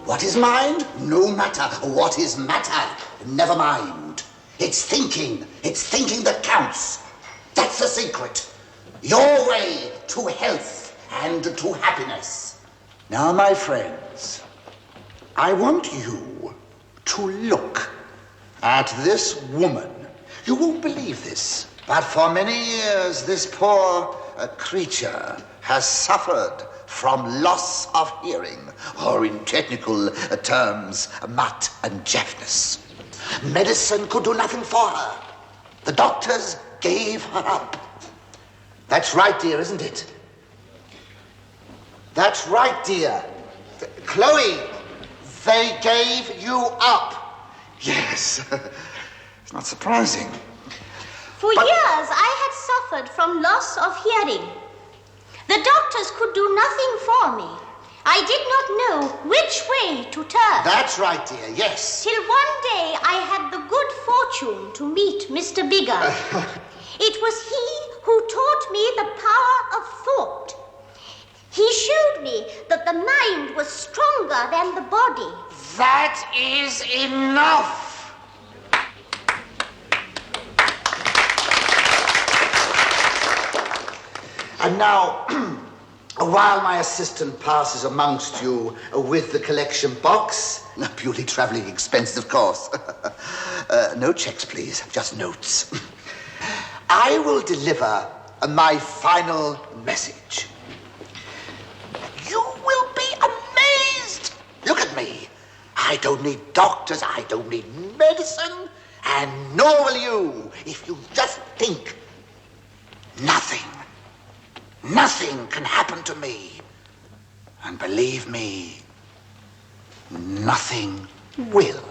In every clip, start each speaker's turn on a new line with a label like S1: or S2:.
S1: What is mind? No matter. What is matter? Never mind. It's thinking that counts. That's the secret. Your way to health and to happiness. Now, my friends, I want you to look at this woman. You won't believe this, but for many years, this poor creature has suffered from loss of hearing, or in technical terms, mat and deafness. Medicine could do nothing for her. The doctors gave her up. That's right, dear, isn't it? That's right, dear. Chloe, they gave you up. Yes. It's not surprising.
S2: For years, I had suffered from loss of hearing. The doctors could do nothing for me. I did not know which way to turn.
S1: That's right, dear, yes.
S2: Till one day I had the good fortune to meet Mr. Bigger. It was he who taught me the power of thought. He showed me that the mind was stronger than the body.
S1: That is enough. And now, while my assistant passes amongst you with the collection box, purely travelling expenses, of course. No checks, please, just notes. I will deliver my final message. You will be amazed. Look at me. I don't need doctors, I don't need medicine, and nor will you if you just think. Nothing can happen to me. And believe me, nothing will.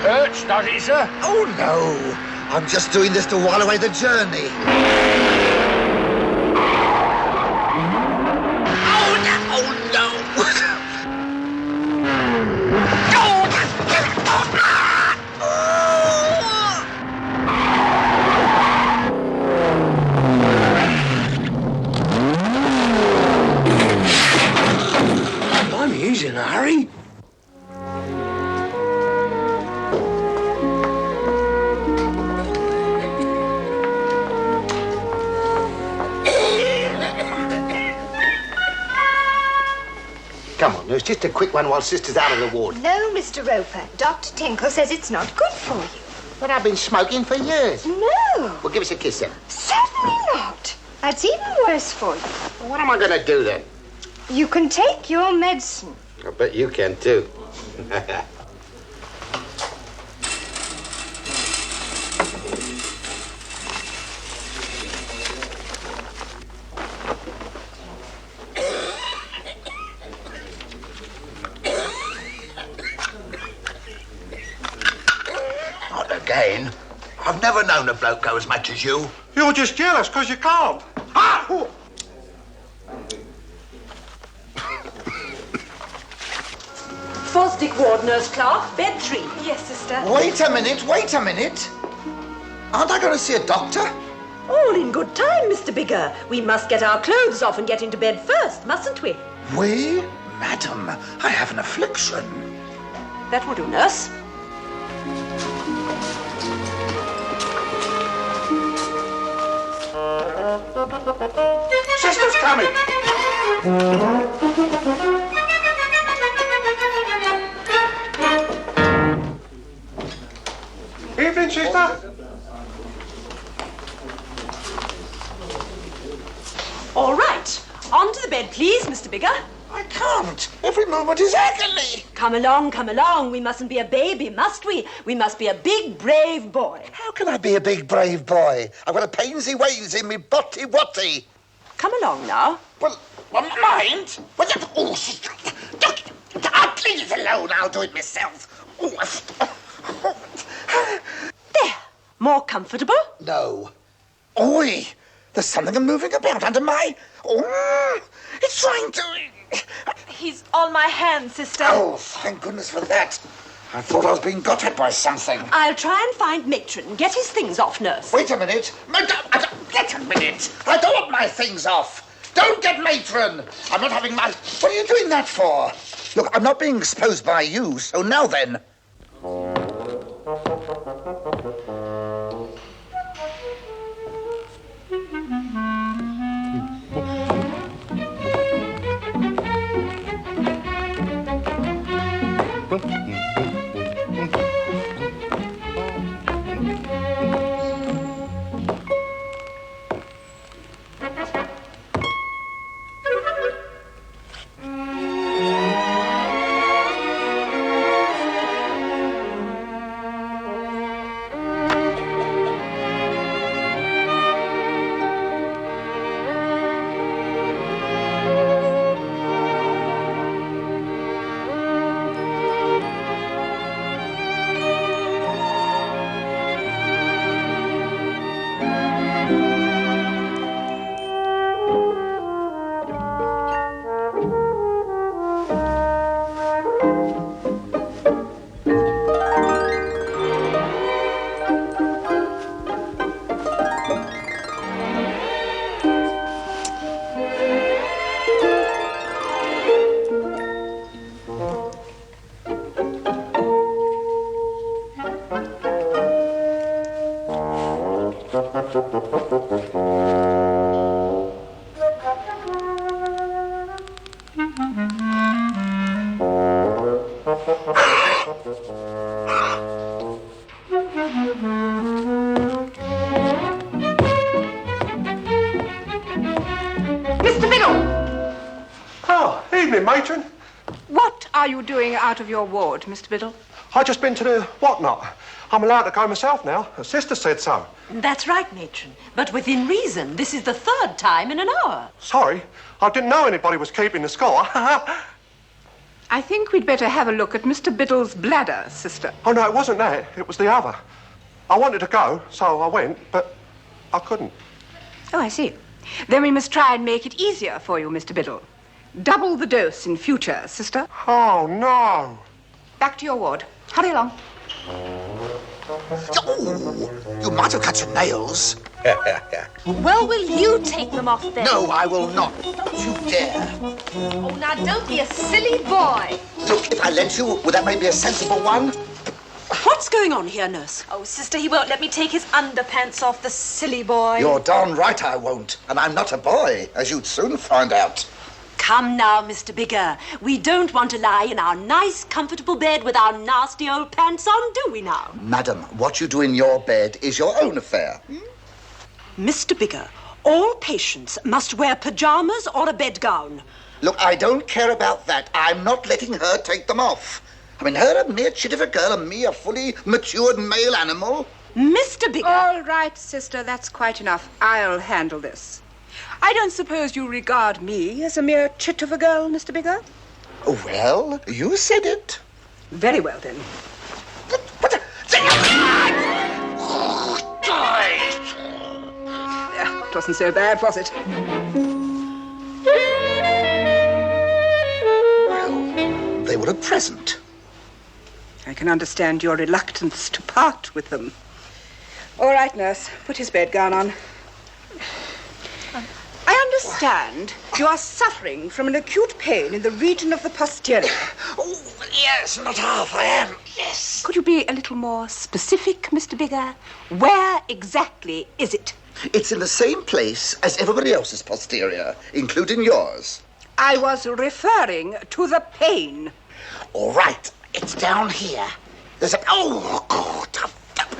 S3: Hurts, does it, sir?
S1: Oh, no. I'm just doing this to while away the journey.
S3: He's in a hurry.
S4: Come on, nurse, just a quick one while Sister's out of the ward.
S5: No, Mr. Roper. Dr. Tinkle says it's not good for you.
S4: But I've been smoking for years.
S5: No.
S4: Well, give us a kiss then.
S5: Certainly not. That's even worse for you.
S4: Well, what am I going to do then?
S5: You can take your medicine.
S4: I bet you can too.
S1: Not again. I've never known a bloke go as much as you.
S3: You're just jealous because you can't.
S1: Ah! Oh.
S6: Fosdick Ward, Nurse Clark, bed 3.
S5: Yes, sister.
S1: Wait a minute. Aren't I going to see a doctor?
S6: All in good time, Mr. Bigger. We must get our clothes off and get into bed first, mustn't we?
S1: We? Madam, I have an affliction.
S6: That will do, nurse.
S3: Sister's coming. Evening, sister.
S6: All right. On to the bed, please, Mr. Bigger.
S1: I can't. Every moment is agony.
S6: Come along. We mustn't be a baby, must we? We must be a big, brave boy.
S1: How can I be a big, brave boy? I've got a painsy ways in me botty-watty.
S6: Come along now.
S1: Well, mind? Well, oh, sister. Please alone. I'll do it myself.
S6: There. More comfortable?
S1: No. Oi! There's something moving about under my... Oh, it's trying to...
S5: He's on my hand, sister.
S1: Oh, thank goodness for that. I thought I was being got at by something.
S6: I'll try and find Matron. Get his things off, nurse.
S1: Wait a minute. Wait a minute. I don't want my things off. Don't get Matron. I'm not having my... What are you doing that for? Look, I'm not being exposed by you, so now then.
S6: Mr. Biddle!
S3: Oh, evening, Matron.
S7: What are you doing out of your ward, Mr. Biddle?
S3: I just been to the whatnot. I'm allowed to go myself now. The sister said so.
S6: That's right, Matron. But within reason. This is the third time in an hour.
S3: Sorry, I didn't know anybody was keeping the score.
S7: I think we'd better have a look at Mr. Biddle's bladder, sister.
S3: Oh, no, it wasn't that. It was the other. I wanted to go, so I went, but I couldn't.
S7: Oh, I see. Then we must try and make it easier for you, Mr. Biddle. Double the dose in future, sister.
S3: Oh, no.
S7: Back to your ward. Hurry along.
S1: Oh, you might have cut your nails.
S2: Well, will you take them off then?
S1: No, I will not. Don't you dare.
S5: Oh, now don't be a silly boy.
S1: Look, if I let you, would that maybe a sensible one?
S6: What's going on here, nurse?
S5: Oh, sister, he won't let me take his underpants off, the silly boy.
S1: You're darn right I won't. And I'm not a boy, as you'd soon find out.
S6: Come now, Mr. Bigger. We don't want to lie in our nice, comfortable bed with our nasty old pants on, do we now?
S1: Madam, what you do in your bed is your own affair.
S6: Mr. Bigger, all patients must wear pajamas or a bedgown.
S1: Look, I don't care about that. I'm not letting her take them off. I mean, her a mere chit of a girl and me a fully matured male animal.
S6: Mr. Bigger!
S7: All right, sister, that's quite enough. I'll handle this. I don't suppose you regard me as a mere chit of a girl, Mr. Bigger?
S1: Well, you said it.
S7: Very well, then. It wasn't so bad, was it?
S1: Well, they were a present.
S7: I can understand your reluctance to part with them. All right, nurse, put his bedgown on. I understand you are suffering from an acute pain in the region of the posterior.
S1: Oh, yes, not half, I am, yes.
S7: Could you be a little more specific, Mr. Bigger? Where exactly is it?
S1: It's in the same place as everybody else's posterior, including yours.
S7: I was referring to the pain.
S1: All right, it's down here. There's a... Oh, God.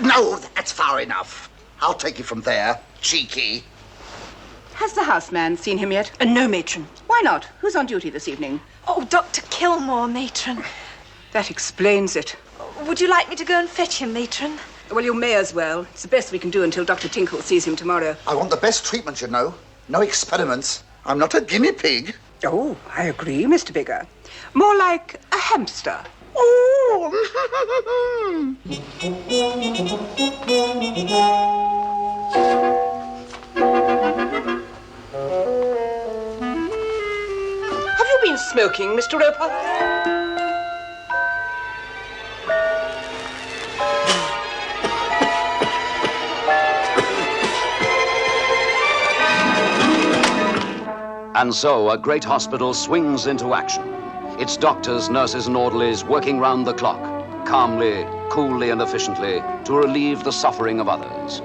S1: No, that's far enough. I'll take it from there, cheeky.
S7: Has the houseman seen him yet?
S6: No, matron.
S7: Why not? Who's on duty this evening?
S5: Oh, Dr. Kilmore, matron.
S7: That explains it.
S5: Would you like me to go and fetch him, matron?
S7: Well, you may as well. It's the best we can do until Dr. Tinkle sees him tomorrow.
S1: I want the best treatment, you know. No experiments. I'm not a guinea pig.
S7: Oh, I agree, Mr. Bigger. More like a hamster.
S1: Oh!
S6: Have you been smoking, Mr. Roper?
S8: And so a great hospital swings into action. Its doctors, nurses, and orderlies working round the clock, calmly, coolly, and efficiently to relieve the suffering of others.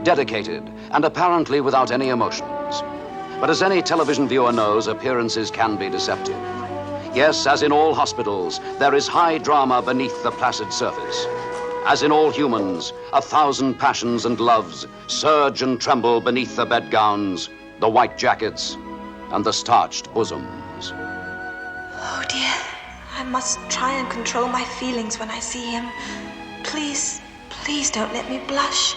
S8: Dedicated and apparently without any emotions. But as any television viewer knows, appearances can be deceptive. Yes, as in all hospitals, there is high drama beneath the placid surface. As in all humans, 1,000 passions and loves surge and tremble beneath the bedgowns, the white jackets, and the starched bosoms.
S5: Oh, dear. I must try and control my feelings when I see him. Please, please don't let me blush.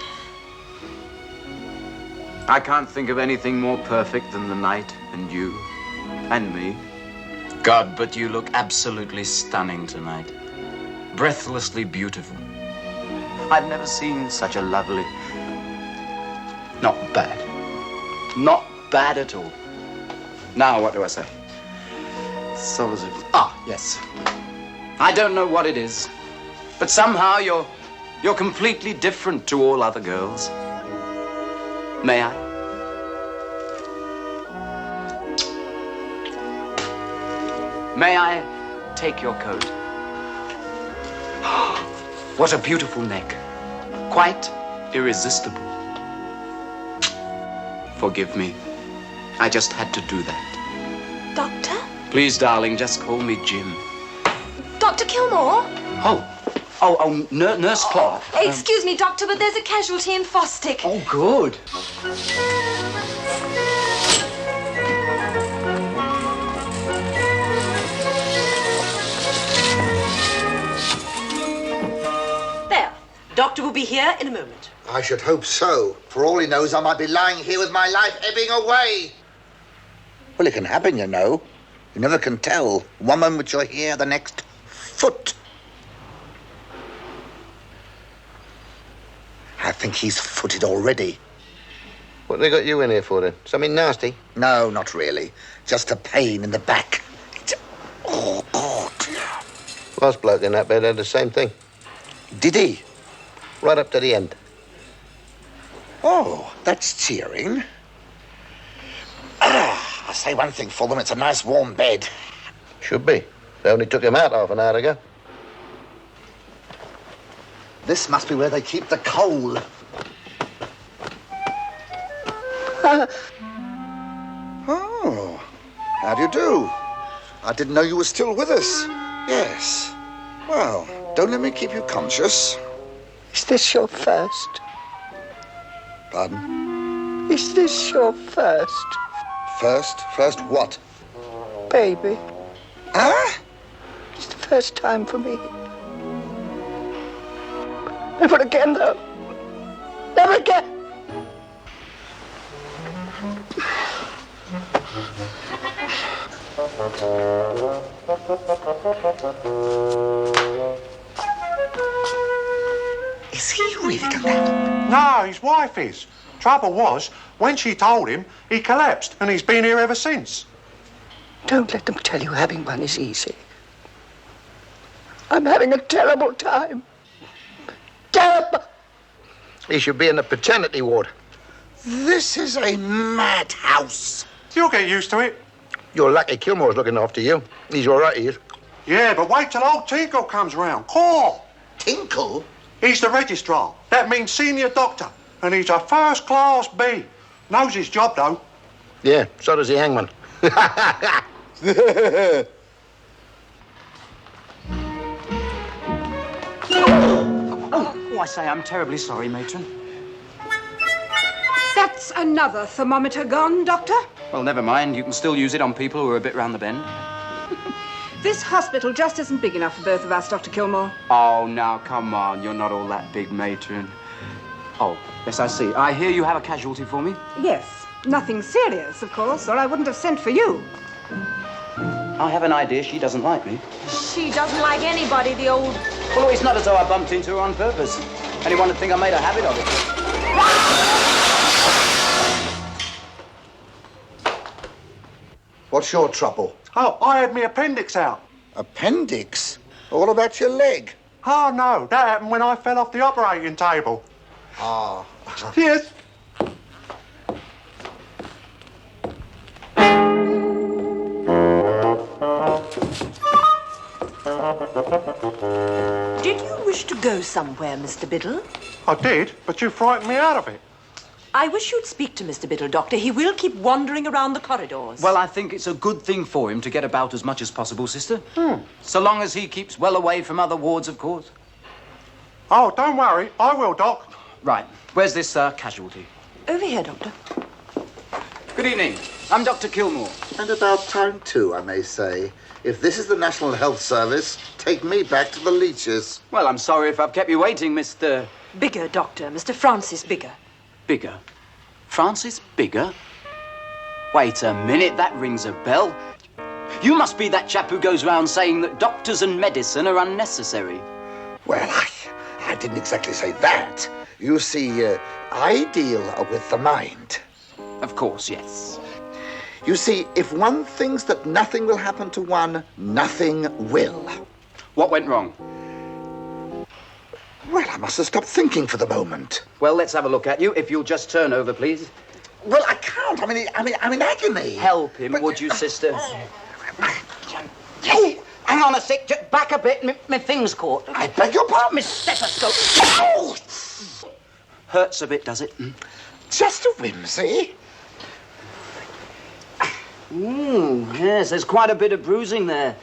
S9: I can't think of anything more perfect than the night and you and me.
S10: God, but you look absolutely stunning tonight. Breathlessly beautiful.
S9: I've never seen such a lovely... Not bad. Not bad at all. Now, what do I say? So was it... Ah, yes. I don't know what it is, but somehow you're completely different to all other girls. May I? May I take your coat? What a beautiful neck. Quite irresistible. Forgive me. I just had to do that.
S5: Doctor?
S9: Please, darling, just call me Jim.
S5: Dr. Kilmore?
S9: Nurse Clark.
S5: Excuse me, Doctor, but there's a casualty in Fosdick.
S9: Oh, good.
S6: There. Doctor will be here in a moment.
S1: I should hope so. For all he knows, I might be lying here with my life ebbing away. Well, it can happen, you know. You never can tell. One moment you're here, the next, foot. I think he's footed already.
S4: What they got you in here for, then? Something nasty?
S1: No, not really. Just a pain in the back. Oh, dear.
S4: Last bloke in that bed had the same thing.
S1: Did he?
S4: Right up to the end.
S1: Oh, that's cheering. I'll say one thing for them. It's a nice warm bed.
S4: Should be. They only took him out half an hour ago.
S1: This must be where they keep the coal. Oh, how do you do? I didn't know you were still with us. Yes. Well, don't let me keep you conscious.
S11: Is this your first?
S1: Pardon?
S11: Is this your first?
S1: First? First what?
S11: Baby.
S1: Huh?
S11: It's the first time for me. Never again, though. Never again.
S1: Is he really done that?
S3: No, his wife is. Trouble was, when she told him, he collapsed, and he's been here ever since.
S11: Don't let them tell you having one is easy. I'm having a terrible time. Terrible!
S4: He should be in the paternity ward.
S1: This is a madhouse.
S3: You'll get used to it.
S4: You're lucky Kilmore's looking after you. He's all right, he is.
S3: Yeah, but wait till old Tinkle comes round. Call.
S1: Tinkle?
S3: He's the registrar. That means senior doctor. And he's a first-class B. Knows his job, though.
S4: Yeah, so does the hangman.
S9: Oh, I say, I'm terribly sorry, matron.
S7: That's another thermometer gone, Doctor.
S9: Well, never mind. You can still use it on people who are a bit round the bend.
S7: This hospital just isn't big enough for both of us, Dr. Kilmore.
S9: Oh, now, come on. You're not all that big, matron. Oh, yes, I see. I hear you have a casualty for me.
S7: Yes. Nothing serious, of course, or I wouldn't have sent for you.
S9: I have an idea she doesn't like me.
S5: She doesn't like anybody, the old...
S9: Well, it's not as though I bumped into her on purpose. Anyone would think I made a habit of it.
S1: What's your trouble?
S3: Oh, I had my appendix out.
S1: Appendix? All about your leg?
S3: Oh, no, that happened when I fell off the operating table.
S1: Ah.
S3: Yes.
S6: Did you wish to go somewhere, Mr. Biddle?
S3: I did, but you frightened me out of it.
S6: I wish you'd speak to Mr. Biddle, Doctor. He will keep wandering around the corridors.
S10: Well, I think it's a good thing for him to get about as much as possible, sister. So long as he keeps well away from other wards, of course.
S3: Oh, don't worry. I will, Doc.
S10: Right. Where's this casualty?
S6: Over here, Doctor.
S10: Good evening. I'm Dr. Kilmore.
S4: And about time, too, I may say. If this is the National Health Service, take me back to the leeches.
S10: Well, I'm sorry if I've kept you waiting, Mr.
S6: Bigger, Doctor. Mr. Francis Bigger.
S10: Bigger? Francis Bigger? Wait a minute, that rings a bell. You must be that chap who goes round saying that doctors and medicine are unnecessary.
S4: Well, I didn't exactly say that. You see, I deal with the mind.
S10: Of course, yes.
S4: You see, if one thinks that nothing will happen to one, nothing will.
S10: What went wrong?
S4: Well, I must have stopped thinking for the moment.
S10: Well, let's have a look at you. If you'll just turn over, please.
S4: Well, I can't. I'm in agony.
S10: Help him, would you, sister?
S11: Hey, hang on a sec. Just back a bit. My thing's caught.
S4: I beg your pardon.
S11: My stethoscope.
S4: Oh!
S10: Hurts a bit, does it?
S4: Just a whimsy.
S10: Yes, there's quite a bit of bruising there.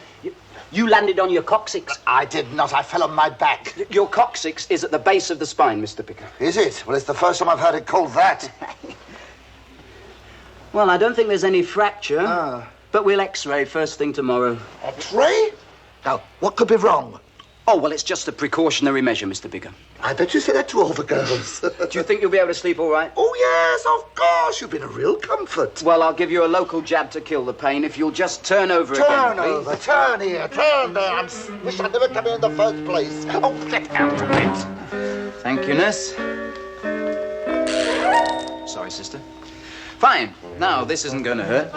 S10: You landed on your coccyx.
S4: I did not. I fell on my back.
S10: Your coccyx is at the base of the spine, Mr. Bigger.
S4: Is it? Well, it's the first time I've heard it called that.
S10: Well, I don't think there's any fracture, but we'll X-ray first thing tomorrow.
S4: X-ray? Now, what could be wrong?
S10: Oh, well, it's just a precautionary measure, Mr. Bigger.
S4: I bet you say that to all the girls.
S10: Do you think you'll be able to sleep all right?
S4: Oh, yes, of course. You've been a real comfort.
S10: Well, I'll give you a local jab to kill the pain if you'll just turn over again,
S4: Turn
S10: please.
S4: over, turn here, turn there. I wish I'd never come here in the first place. Oh, get out of it.
S10: Thank you, nurse. Sorry, sister. Fine. Now, this isn't going to hurt.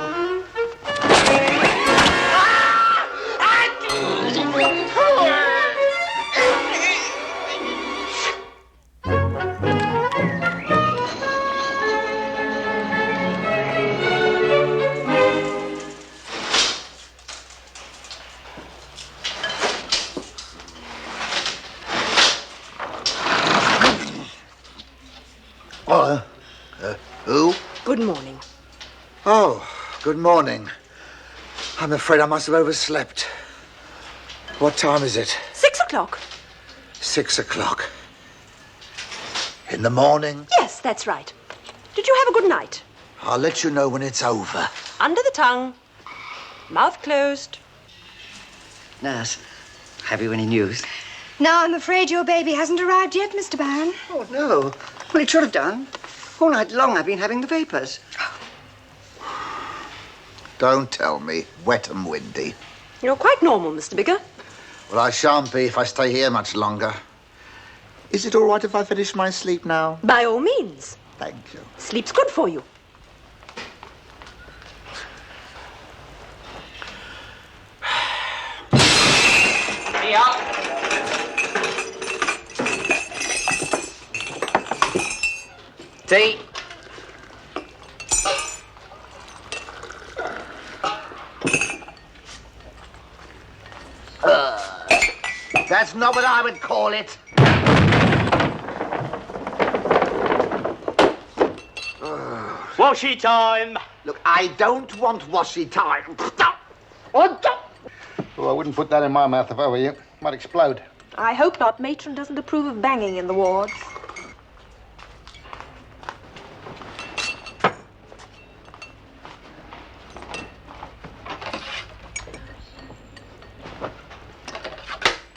S4: Who?
S6: Good morning.
S4: Oh, good morning. I'm afraid I must have overslept. What time is it?
S6: 6 o'clock.
S4: 6 o'clock. In the morning?
S6: Yes, that's right. Did you have a good night?
S4: I'll let you know when it's over.
S6: Under the tongue. Mouth closed.
S11: Nurse, have you any news?
S5: No, I'm afraid your baby hasn't arrived yet, Mr. Barron.
S11: Oh, no. Well, it should have done. All night long I've been having the vapors.
S4: Don't tell me. Wet and windy.
S6: You're quite normal, Mr. Bigger.
S4: Well, I shan't be if I stay here much longer. Is it all right if I finish my sleep now?
S6: By all means.
S4: Thank you.
S6: Sleep's good for you.
S11: Tea.
S4: That's not what I would call it.
S11: Washy time.
S4: Look, I don't want washy time.
S11: Oh,
S12: I wouldn't put that in my mouth if I were you. Might explode.
S5: I hope not. Matron doesn't approve of banging in the wards.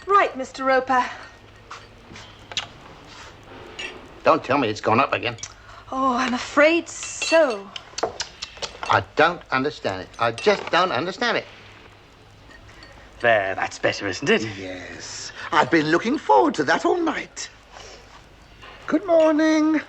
S5: Right, Mr. Roper.
S12: Don't tell me it's gone up again.
S5: Oh, I'm afraid so.
S12: I don't understand it. I just don't understand it.
S11: There, that's better, isn't it?
S4: Yes. I've been looking forward to that all night. Good morning.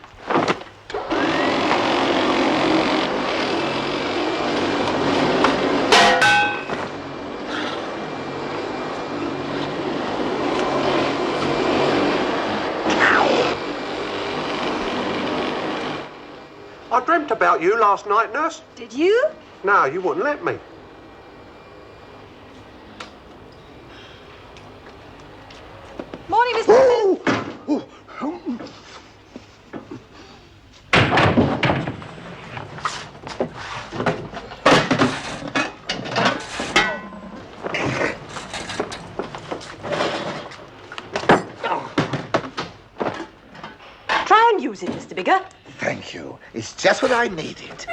S3: I dreamt about you last night, nurse.
S5: Did you?
S3: No, you wouldn't let me.
S6: use it, Mr. Bigger.
S4: Thank you. It's just what I needed.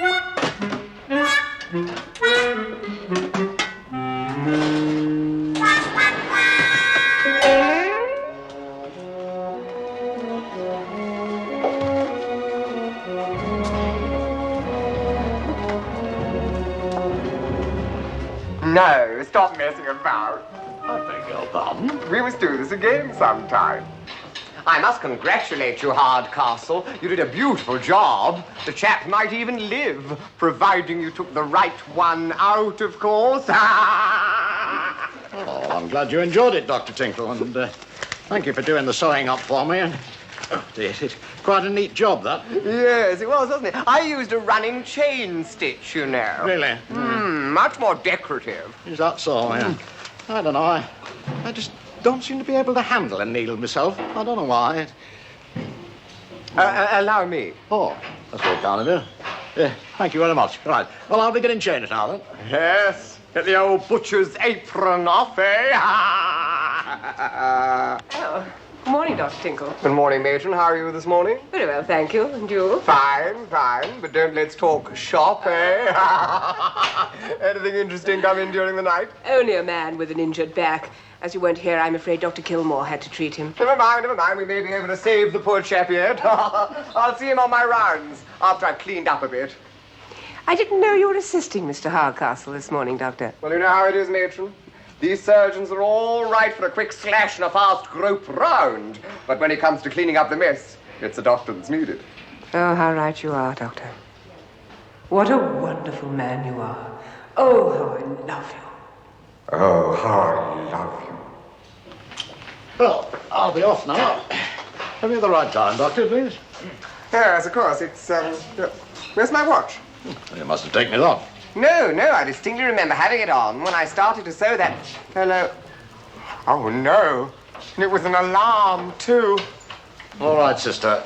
S13: No, stop messing about.
S12: I beg your pardon?
S13: We must do this again sometime. I must congratulate you, Hardcastle. You did a beautiful job. The chap might even live, providing you took the right one out, of course.
S12: Oh, I'm glad you enjoyed it, Dr. Tinkle, and thank you for doing the sewing up for me. And, oh dear, it's quite a neat job, that.
S13: Yes, it was, wasn't it? I used a running chain stitch, you know.
S12: Really?
S13: Much more decorative.
S12: Is that so? Yeah. I don't know. I just don't seem to be able to handle a needle myself. I don't know why.
S13: Allow me.
S12: Oh, that's very kind of you. Thank you very much. Right. Well, I'll be getting changed now, then.
S13: Yes. Get the old butcher's apron off, eh?
S7: Oh, good morning, Dr. Tinkle.
S13: Good morning, Matron. How are you this morning?
S7: Very well, thank you. And you?
S13: Fine, fine. But don't let's talk shop, eh? Anything interesting come in during the night?
S7: Only a man with an injured back. As you weren't here, I'm afraid Dr. Kilmore had to treat him.
S13: Never mind, never mind. We may be able to save the poor chap yet. I'll see him on my rounds after I've cleaned up a bit.
S7: I didn't know you were assisting Mr. Hardcastle this morning, Doctor.
S13: Well, you know how it is, Matron. These surgeons are all right for a quick slash and a fast grope round. But when it comes to cleaning up the mess, it's a doctor that's needed.
S7: Oh, how right you are, Doctor. What a wonderful man you are. Oh, how I love you.
S13: Oh, how I love you.
S12: Well, I'll be off now. Have you the right time, Doctor, please?
S13: Yes, of course. It's, where's my watch?
S12: You must have taken it off.
S13: No, I distinctly remember having it on when I started to sew that fellow. Oh, no. And it was an alarm, too.
S12: All right, sister.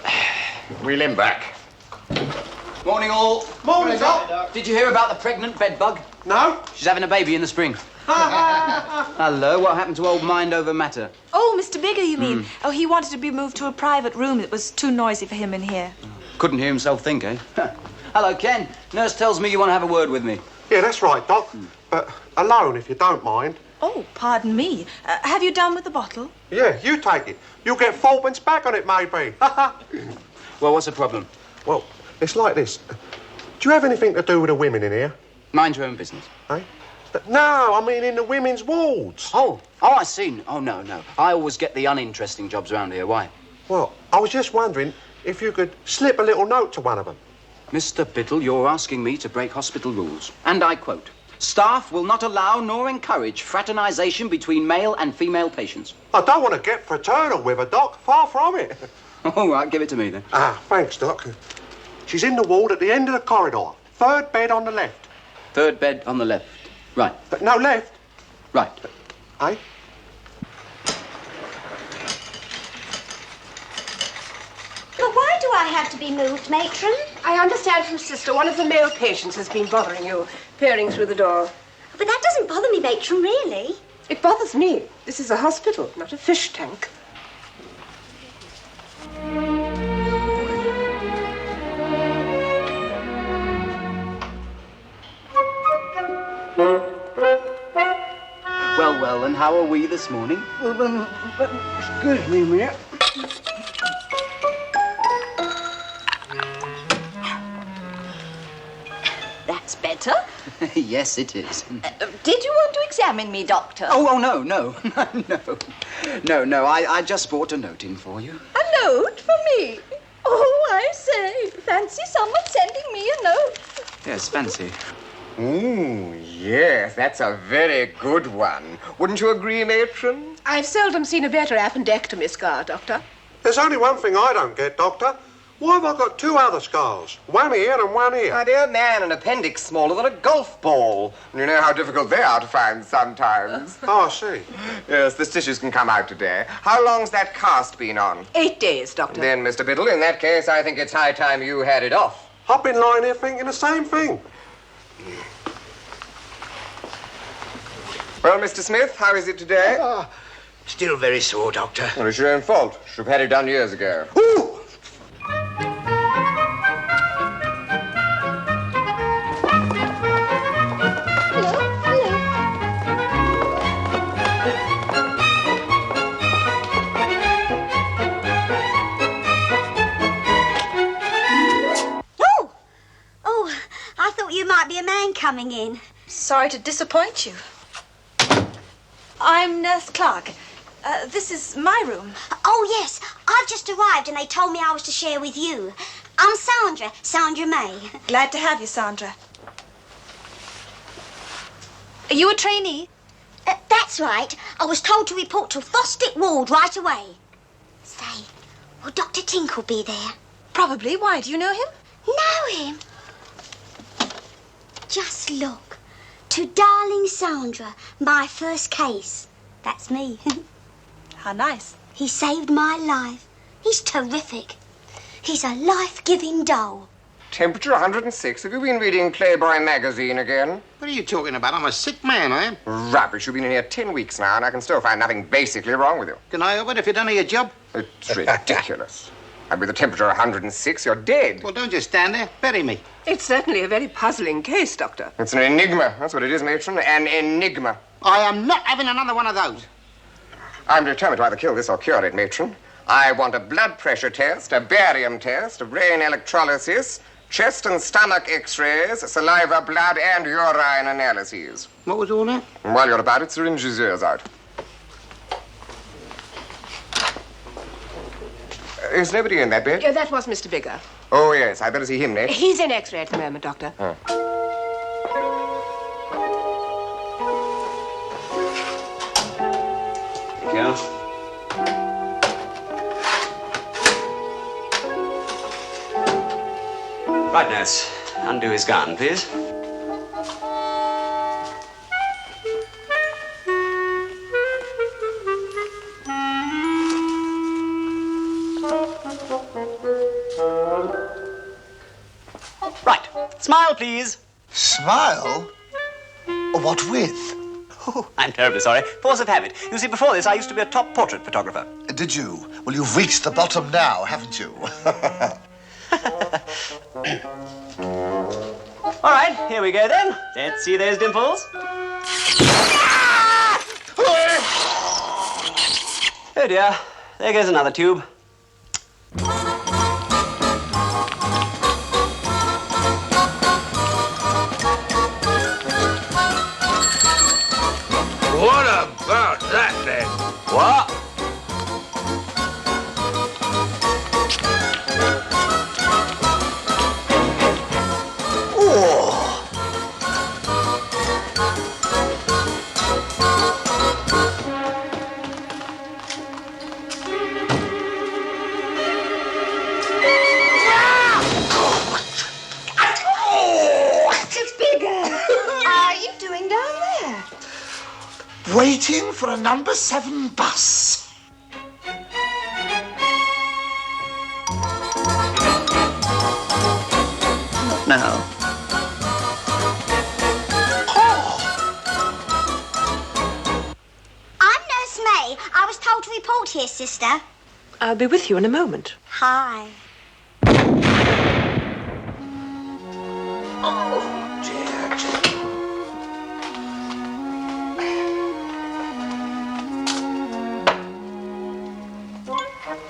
S12: Reel him back.
S10: Morning, all.
S13: Morning, Doc.
S10: Did you hear about the pregnant bedbug?
S13: No.
S10: She's having a baby in the spring. Hello, what happened to old Mind Over Matter?
S5: Oh, Mr. Bigger, you mean? Oh, he wanted to be moved to a private room. It was too noisy for him in here.
S10: Couldn't hear himself think, eh? Hello, Ken. Nurse tells me you want to have a word with me.
S3: Yeah, that's right, Doc. But alone, if you don't mind.
S5: Oh, pardon me. Have you done with the bottle?
S3: Yeah, you take it. You'll get fourpence back on it, maybe.
S10: Well, what's the problem?
S3: Well, it's like this. Do you have anything to do with the women in here?
S10: Mind your own business.
S3: Eh? No, I mean in the women's wards.
S10: Oh, I see. Oh, no. I always get the uninteresting jobs around here. Why?
S3: Well, I was just wondering if you could slip a little note to one of them.
S10: Mr. Biddle, you're asking me to break hospital rules. And I quote, staff will not allow nor encourage fraternization between male and female patients.
S3: I don't want to get fraternal with her, Doc. Far from it.
S10: All right, give it to me, then.
S3: Thanks, Doc. She's in the ward at the end of the corridor. Third bed on the left.
S10: Third bed on the left. Right.
S3: No, left.
S10: Right.
S3: Eh?
S2: But why do I have to be moved, Matron?
S7: I understand from Sister one of the male patients has been bothering you, peering through the door.
S2: But that doesn't bother me, Matron, really.
S7: It bothers me. This is a hospital, not a fish tank.
S10: Well, and how are we this morning?
S11: Excuse me a minute.
S6: That's better.
S10: Yes, it is.
S6: Did you want to examine me, Doctor?
S10: Oh, no. No, I just brought a note in for you.
S6: A note for me? Oh, I say, fancy someone sending me a note.
S10: Yes, fancy.
S13: Yes, that's a very good one. Wouldn't you agree, Matron?
S7: I've seldom seen a better appendectomy scar, Doctor.
S3: There's only one thing I don't get, Doctor. Why have I got two other scars? One here and one here.
S13: My dear man, an appendix smaller than a golf ball. You know how difficult they are to find sometimes.
S3: Oh, I see.
S13: Yes, the stitches can come out today. How long's that cast been on?
S7: 8 days, Doctor.
S13: Then, Mr. Biddle, in that case, I think it's high time you had it off.
S3: I've been lying here thinking the same thing.
S13: Well, Mr. Smith, how is it today?
S4: Still very sore, Doctor.
S13: Well, it's your own fault. Should have had it done years ago.
S3: Ooh!
S14: coming in.
S5: Sorry to disappoint you. I'm Nurse Clark. This is my room.
S14: Oh, yes. I've just arrived and they told me I was to share with you. I'm Sandra May.
S5: Glad to have you, Sandra. Are you a trainee?
S14: That's right. I was told to report to Fosdick Ward right away. Say, will Dr. Tinkle be there?
S5: Probably. Why? Do you know him?
S14: Know him? Just look. To darling Sandra, my first case. That's me.
S5: How nice.
S14: He saved my life. He's terrific. He's a life-giving doll.
S13: Temperature 106. Have you been reading Playboy magazine again?
S12: What are you talking about? I'm a sick man, I am.
S13: Rubbish. You've been in here 10 weeks now, and I can still find nothing basically wrong with you.
S12: Can I help it if you've done your job?
S13: It's ridiculous. And with the temperature 106, you're dead.
S12: Well, don't just stand there. Bury me.
S7: It's certainly a very puzzling case, Doctor.
S13: It's an enigma. That's what it is, matron. An enigma.
S12: I am not having another one of those.
S13: I'm determined to either kill this or cure it, matron. I want a blood pressure test, a barium test, a brain electrolysis, chest and stomach x-rays, saliva, blood, and urine analyses.
S12: What was all that?
S13: And while you're about it, syringe his ears out. Is nobody in that bed?
S7: Yeah, that was Mr. Bigger.
S13: Oh, yes. I'd better see him next.
S7: He's in X-ray at the moment, Doctor.
S13: Oh.
S15: Thank you. Right, nurse. Undo his gown, please.
S10: Right. Smile, please.
S4: Smile? What with?
S10: Oh, I'm terribly sorry. Force of habit. You see, before this, I used to be a top portrait photographer.
S4: Did you? Well, you've reached the bottom now, haven't you?
S10: All right, here we go then. Let's see those dimples. Oh dear, there goes another tube.
S16: What about that, then?
S10: What?
S4: Waiting for a number 7 bus. Not now.
S14: I'm Nurse May. I was told to report here, sister.
S7: I'll be with you in a moment.
S14: Hi.
S4: Oh, dear, dear.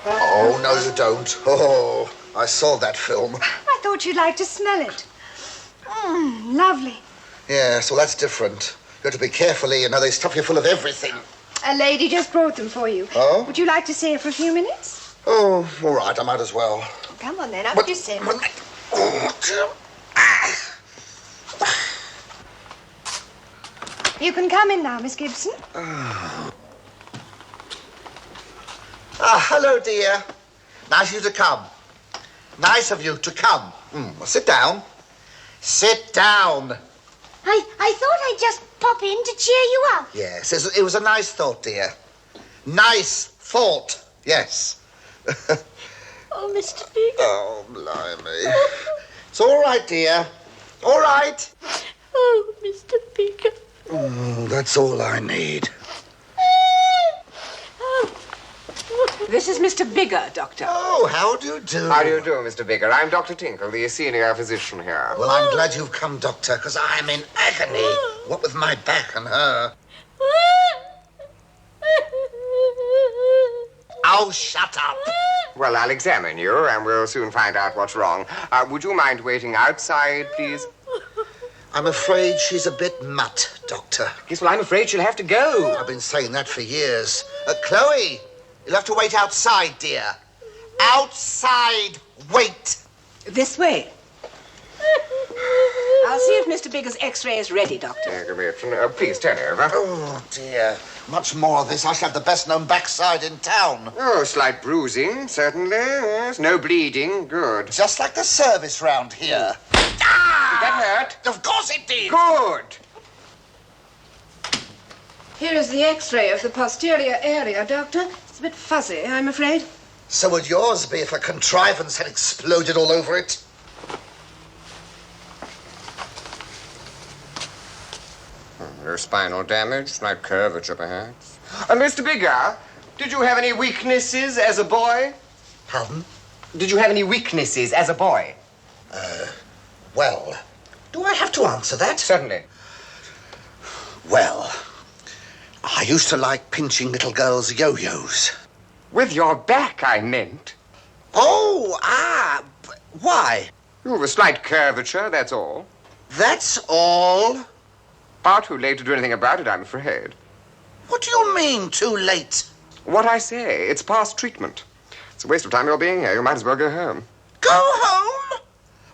S4: Oh, no, you don't. Oh, I saw that film.
S17: I thought you'd like to smell it. Lovely.
S4: Yes, well, that's different. You have to be careful, you know, they stuff you full of everything.
S17: A lady just brought them for you.
S4: Oh?
S17: Would you like to see it for a few minutes?
S4: Oh, all right, I might as well.
S17: Come on then, up you sit. You can come in now, Miss Gibson.
S4: Hello, dear. Nice of you to come. Nice of you to come. Well, sit down. Sit down.
S14: I thought I'd just pop in to cheer you up.
S4: Yes, it was a nice thought, dear. Nice thought, yes.
S14: Oh, Mr. Bigger.
S4: Oh, blimey. It's all right, dear. All right.
S14: Oh, Mr. Bigger.
S4: That's all I need.
S7: This is Mr. Bigger, Doctor.
S4: Oh, how do you do?
S13: How do you do, Mr. Bigger? I'm Dr. Tinkle, the senior physician here.
S4: Well, I'm glad you've come, Doctor, because I'm in agony. What with my back and her. Oh, shut up.
S13: Well, I'll examine you, and we'll soon find out what's wrong. Would you mind waiting outside, please?
S4: I'm afraid she's a bit mutt, Doctor.
S13: Yes, well, I'm afraid she'll have to go.
S4: I've been saying that for years. Chloe, you'll have to wait outside, dear. Outside, wait.
S7: This way. I'll see if Mr. Bigger's X-ray is ready, Doctor.
S13: Please turn over.
S4: Oh, dear. Much more of this. I shall have the best-known backside in town.
S13: Oh, slight bruising, certainly. Yes, no bleeding. Good.
S4: Just like the service round here.
S13: Ah! Did that hurt?
S4: Of course it did.
S13: Good.
S7: Here is the X-ray of the posterior area, Doctor. It's a bit fuzzy, I'm afraid.
S4: So would yours be if a contrivance had exploded all over it?
S13: No spinal damage, slight curvature, perhaps. Mr. Bigger, did you have any weaknesses as a boy?
S4: Pardon?
S13: Did you have any weaknesses as a boy?
S4: Well, do I have to answer that?
S13: Certainly.
S4: Well, I used to like pinching little girls' yo-yos.
S13: With your back, I meant.
S4: Oh, why?
S13: You have a slight curvature, that's all.
S4: That's all?
S13: Far too late to do anything about it, I'm afraid.
S4: What do you mean, too late?
S13: What I say, it's past treatment. It's a waste of time your being here. You might as well go home.
S4: Go home?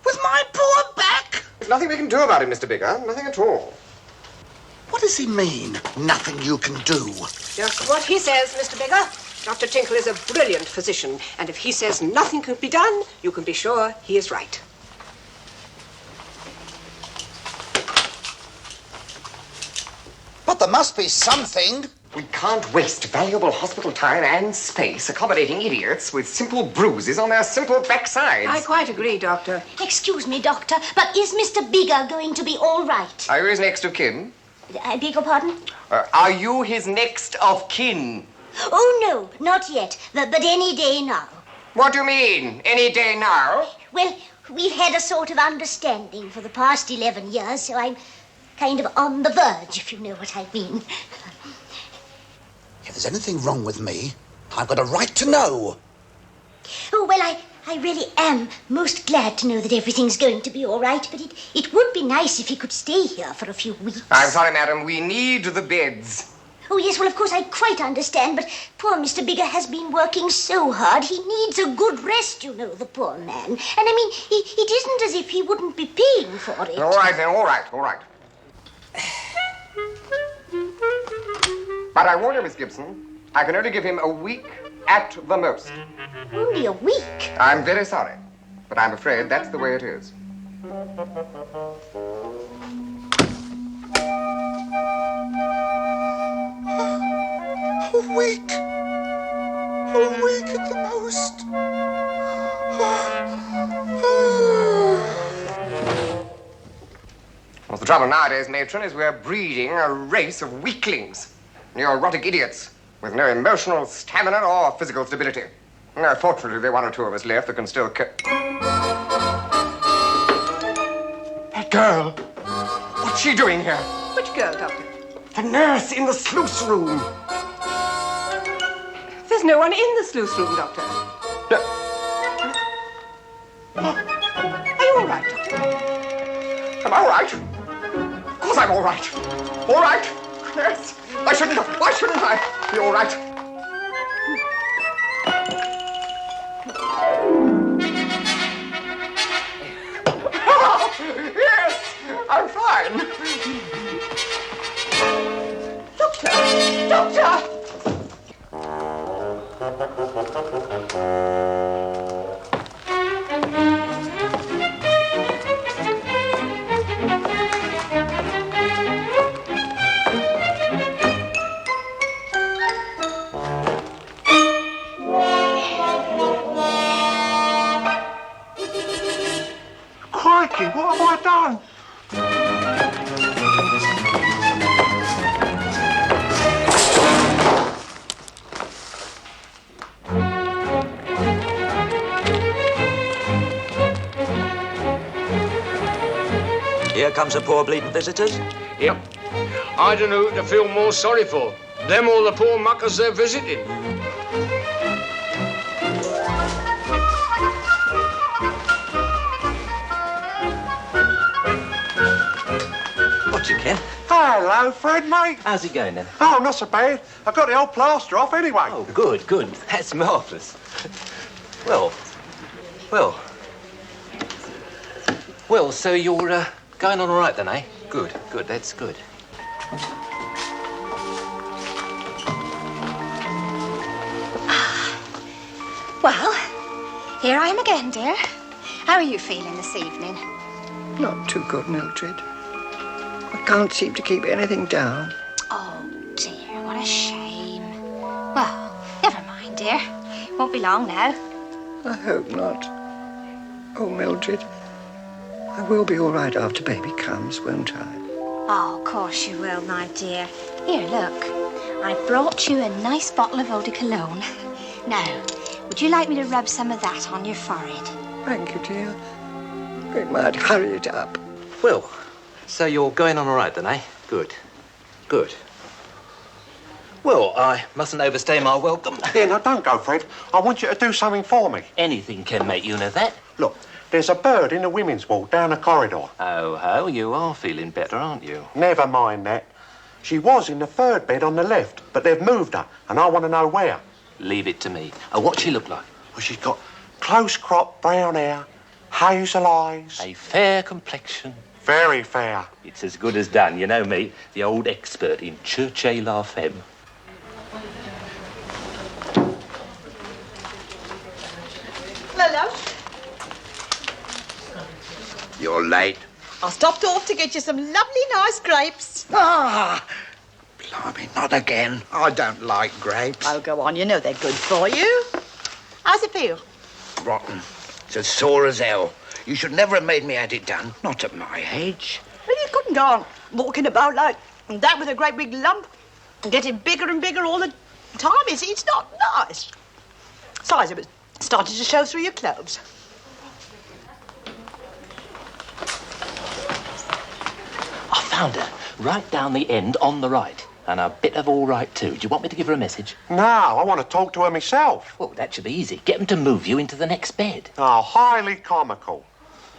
S4: With my poor back?
S13: There's nothing we can do about it, Mr. Bigger. Nothing at all.
S4: What does he mean, nothing you can do?
S7: Just what he says, Mr. Bigger. Dr. Tinkle is a brilliant physician, and if he says nothing can be done, you can be sure he is right.
S4: But there must be something.
S13: We can't waste valuable hospital time and space accommodating idiots with simple bruises on their simple backsides.
S7: I quite agree, Doctor.
S2: Excuse me, Doctor, but is Mr. Bigger going to be all right?
S13: Are you his next of kin?
S2: I beg your pardon?
S13: Are you his next of kin?
S2: Oh, no, not yet, but any day now.
S13: What do you mean, any day now?
S2: Well, we've had a sort of understanding for the past 11 years, so I'm kind of on the verge, if you know what I mean.
S4: If there's anything wrong with me, I've got a right to know.
S2: Oh, well, I really am most glad to know that everything's going to be all right, but it would be nice if he could stay here for a few weeks.
S13: I'm sorry, madam. We need the beds.
S2: Oh, yes, well, of course, I quite understand, but poor Mr. Bigger has been working so hard. He needs a good rest, you know, the poor man. And, I mean, it isn't as if he wouldn't be paying for it.
S13: All right, then, all right. But I warn you, Miss Gibson, I can only give him a week at the most.
S2: Only a week?
S13: I'm very sorry, but I'm afraid that's the way it is.
S4: A week at the most.
S13: Well, the trouble nowadays, matron, is we're breeding a race of weaklings. Neurotic idiots with no emotional stamina or physical stability. Now, fortunately, there are one or two of us left that can still That girl! What's she doing here?
S7: Which girl, Doctor?
S13: The nurse in the sluice room.
S7: There's no one in the sluice room, Doctor. Are you all right, Doctor?
S13: Am I all right? Of course I'm all right. All right? Yes. Why shouldn't I be all right? Yes, I'm fine. Doctor!
S3: Crikey, what have I done?
S18: Here comes the poor bleeding visitors.
S16: Yep. I don't know who to feel more sorry for. Them or the poor muckers they're visiting.
S3: Hello, Fred, mate.
S18: How's it going then?
S3: Oh, not so bad. I got the old plaster off anyway.
S18: Oh, good, good. That's marvellous. Well, so you're going on all right then, eh? Good, good, that's good.
S17: Well, here I am again, dear. How are you feeling this evening?
S11: Not too good, Mildred. I can't seem to keep anything down.
S17: Oh, dear, what a shame. Well, never mind, dear. Won't be long now.
S11: I hope not. Oh, Mildred, I will be all right after baby comes, won't I?
S17: Oh, of course you will, my dear. Here, look. I brought you a nice bottle of eau de cologne. Now, would you like me to rub some of that on your forehead?
S11: Thank you, dear. It might hurry it up.
S18: Well, so you're going on all right then, eh? Good, good. Well, I mustn't overstay my welcome.
S3: Yeah, now don't go, Fred. I want you to do something for me.
S18: Anything can make you know that.
S3: Look, there's a bird in the women's ward down the corridor.
S18: Oh, ho, you are feeling better, aren't you?
S3: Never mind that. She was in the third bed on the left, but they've moved her, and I want to know where.
S18: Leave it to me. Oh, what's she look like?
S3: Well, she's got close-cropped brown hair, hazel eyes.
S18: A fair complexion.
S3: Very fair.
S18: It's as good as done. You know me, the old expert in Church la Femme.
S19: Hello,
S4: You're late.
S19: I stopped off to get you some lovely nice grapes.
S4: Ah! Blimey, not again. I don't like grapes.
S19: Oh, go on, you know they're good for you. How's it feel?
S4: Rotten. It's as sore as hell. You should never have made me had it done. Not at my age.
S19: Well, you couldn't go on walking about like that with a great big lump and getting bigger and bigger all the time. It's not nice. Besides, it was starting to show through your clothes.
S18: I found her right down the end on the right. And a bit of all right, too. Do you want me to give her a message?
S3: No, I want to talk to her myself.
S18: Well, that should be easy. Get them to move you into the next bed.
S3: Oh, highly comical.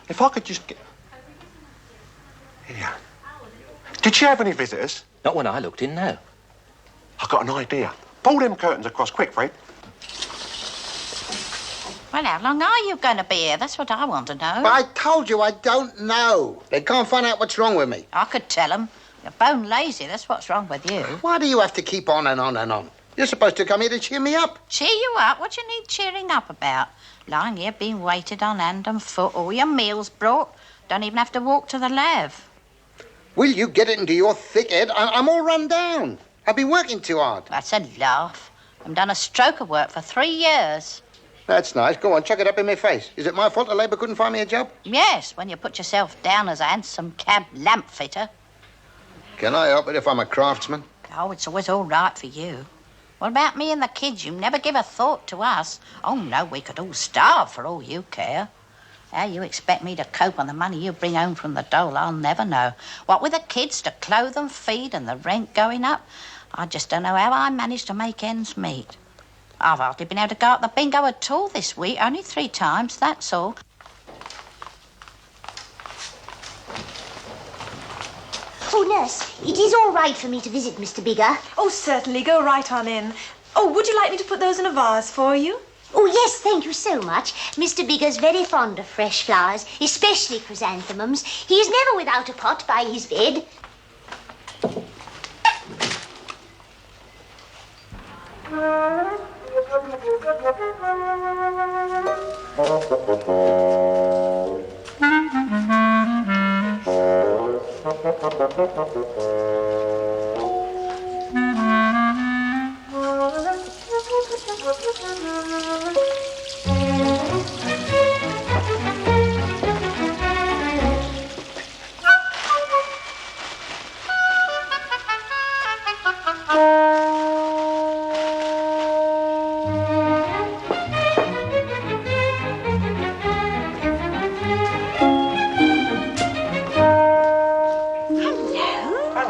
S3: If I could just get... Here. Did she have any visitors?
S18: Not when I looked in, no.
S3: I got an idea. Pull them curtains across quick, Fred.
S20: Well, how long are you going to be here? That's what I want to know.
S1: But I told you I don't know. They can't find out what's wrong with me.
S20: I could tell them. You're bone lazy, that's what's wrong with you.
S1: Why do you have to keep on and on and on? You're supposed to come here to cheer me up.
S20: Cheer you up? What do you need cheering up about? Lying here being waited on hand and foot, all your meals brought. Don't even have to walk to the lav.
S1: Will you get it into your thick head? I'm all run down. I've been working too hard.
S20: That's a laugh. I've done a stroke of work for 3 years.
S1: That's nice. Go on, chuck it up in my face. Is it my fault the Labour couldn't find me a job?
S20: Yes, when you put yourself down as a hansom cab lamp fitter.
S1: Can I help it if I'm a craftsman?
S20: Oh, it's always all right for you. What about me and the kids? You never give a thought to us. Oh, no, we could all starve for all you care. How you expect me to cope on the money you bring home from the dole, I'll never know. What with the kids to clothe and feed and the rent going up, I just don't know how I managed to make ends meet. I've hardly been able to go out the bingo at all this week, only 3 times, that's all.
S2: Oh, nurse, it is all right for me to visit Mr. Bigger.
S5: Oh, certainly. Go right on in. Oh, would you like me to put those in a vase for you?
S2: Oh, yes, thank you so much. Mr. Bigger's very fond of fresh flowers, especially chrysanthemums. He is never without a pot by his bed.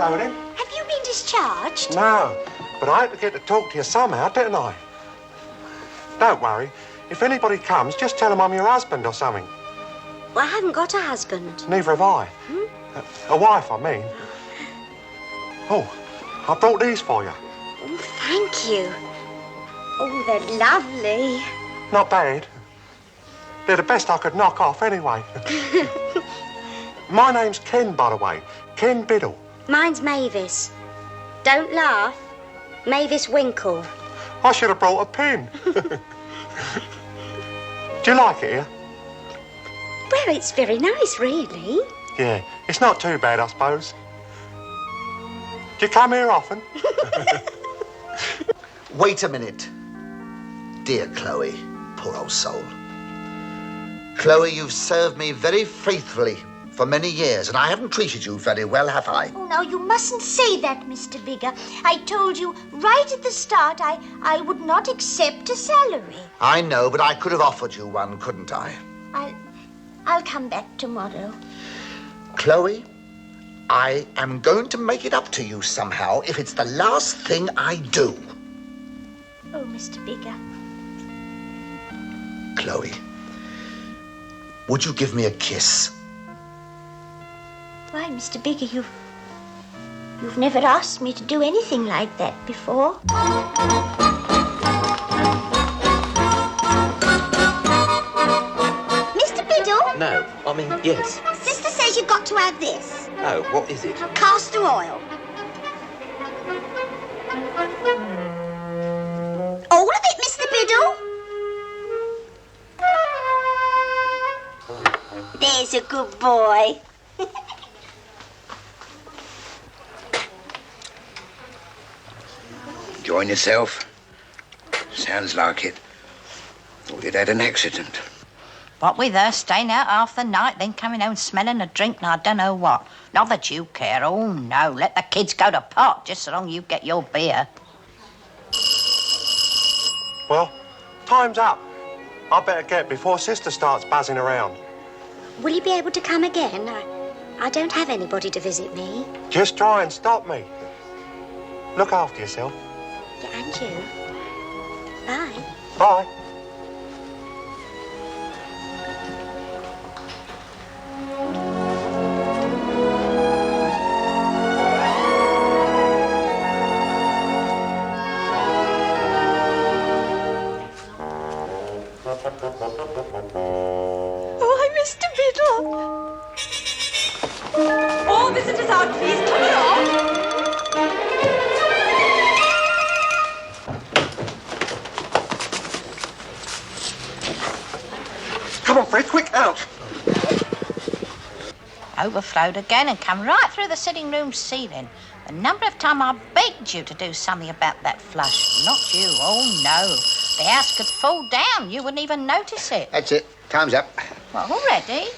S3: Hello, then.
S2: Have you been discharged?
S3: No, but I had to get to talk to you somehow, didn't I? Don't worry. If anybody comes, just tell them I'm your husband or something.
S14: Well, I haven't got a husband.
S3: Neither have I. A wife, I mean. Oh, I brought these for you.
S14: Oh, thank you. Oh, they're lovely.
S3: Not bad. They're the best I could knock off anyway. My name's Ken, by the way. Ken Biddle.
S14: Mine's Mavis. Don't laugh. Mavis Winkle.
S3: I should have brought a pin. Do you like it here?
S14: Well, it's very nice, really.
S3: Yeah, it's not too bad, I suppose. Do you come here often?
S4: Wait a minute. Dear Chloe, poor old soul. Chloe, you've served me very faithfully for many years, and I haven't treated you very well, have I?
S2: Oh, now, you mustn't say that, Mr. Bigger. I told you right at the start I would not accept a salary.
S4: I know, but I could have offered you one, couldn't I?
S2: I'll come back tomorrow.
S4: Chloe, I am going to make it up to you somehow if it's the last thing I do.
S2: Oh, Mr. Bigger.
S4: Chloe, would you give me a kiss?
S2: Why, Mr. Bigger, you've never asked me to do anything like that before.
S14: Mr. Biddle?
S18: No, I mean, yes.
S14: Sister says you've got to have this.
S18: Oh, what is it?
S14: Castor oil. All of it, Mr. Biddle. There's a good boy.
S11: Enjoying yourself? Sounds like it. Thought you'd had an accident.
S20: What with her staying out half the night, then coming home smelling a drink and I don't know what. Not that you care. Oh, no. Let the kids go to pot, just so long you get your beer.
S3: Well, time's up. I better get before Sister starts buzzing around.
S14: Will you be able to come again? I don't have anybody to visit me.
S3: Just try and stop me. Look after yourself.
S14: Yeah, and you. Bye.
S3: Bye.
S19: Oh, Mr. Biddle. All visitors out, please. Come along.
S3: Come on, Fred, quick, out.
S20: Overflowed again and come right through the sitting room ceiling. The number of times I begged you to do something about that flush. Not you. Oh, no. The house could fall down. You wouldn't even notice it.
S11: That's it. Time's up.
S20: Well, already?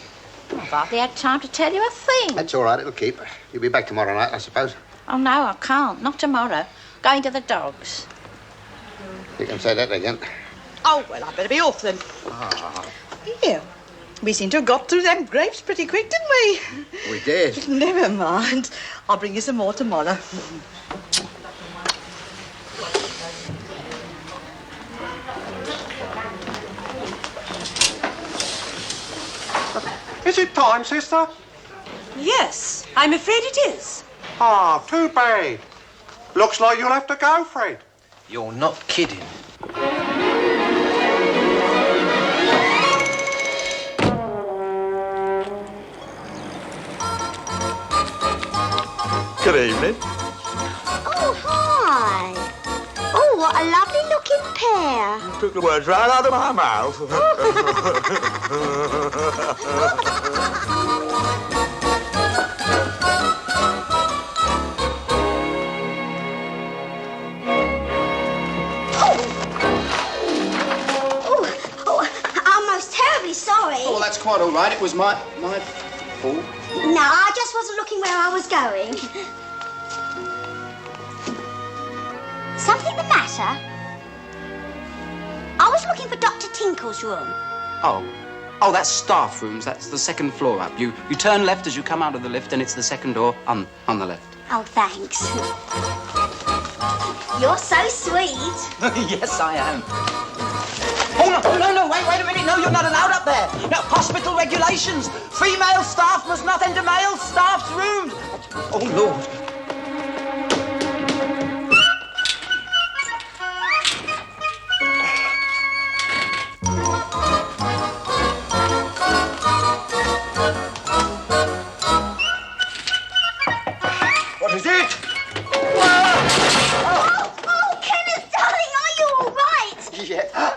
S20: I've hardly had time to tell you a thing.
S11: That's all right. It'll keep. You'll be back tomorrow night, I suppose.
S20: Oh, no, I can't. Not tomorrow. Going to the dogs.
S11: You can say that again.
S19: Oh, well, I'd better be off then.
S11: Ah,
S19: Here. We seem to have got through them grapes pretty quick, didn't we?
S11: we did.
S19: Never mind. I'll bring you some more tomorrow.
S3: Is it time, Sister?
S6: Yes, I'm afraid it is.
S3: Ah, too bad. Looks like you'll have to go, Fred.
S18: You're not kidding.
S3: Good evening.
S14: Oh, hi. Oh, what a lovely looking pair.
S3: Took the words right out of my mouth.
S14: I'm most terribly sorry.
S9: Oh, well, that's quite all right. It was my fault.
S14: No, I just wasn't looking where I was going. Something the matter? I was looking for Dr. Tinkle's room.
S10: Oh, that's staff rooms. That's the second floor up. You turn left as you come out of the lift, and it's the second door on the left.
S14: Oh, thanks. You're so sweet.
S10: Yes, I am. Oh, no, wait a minute. No, you're not allowed up there. No, hospital regulations. Female staff must not enter male staff's rooms. Oh, Lord.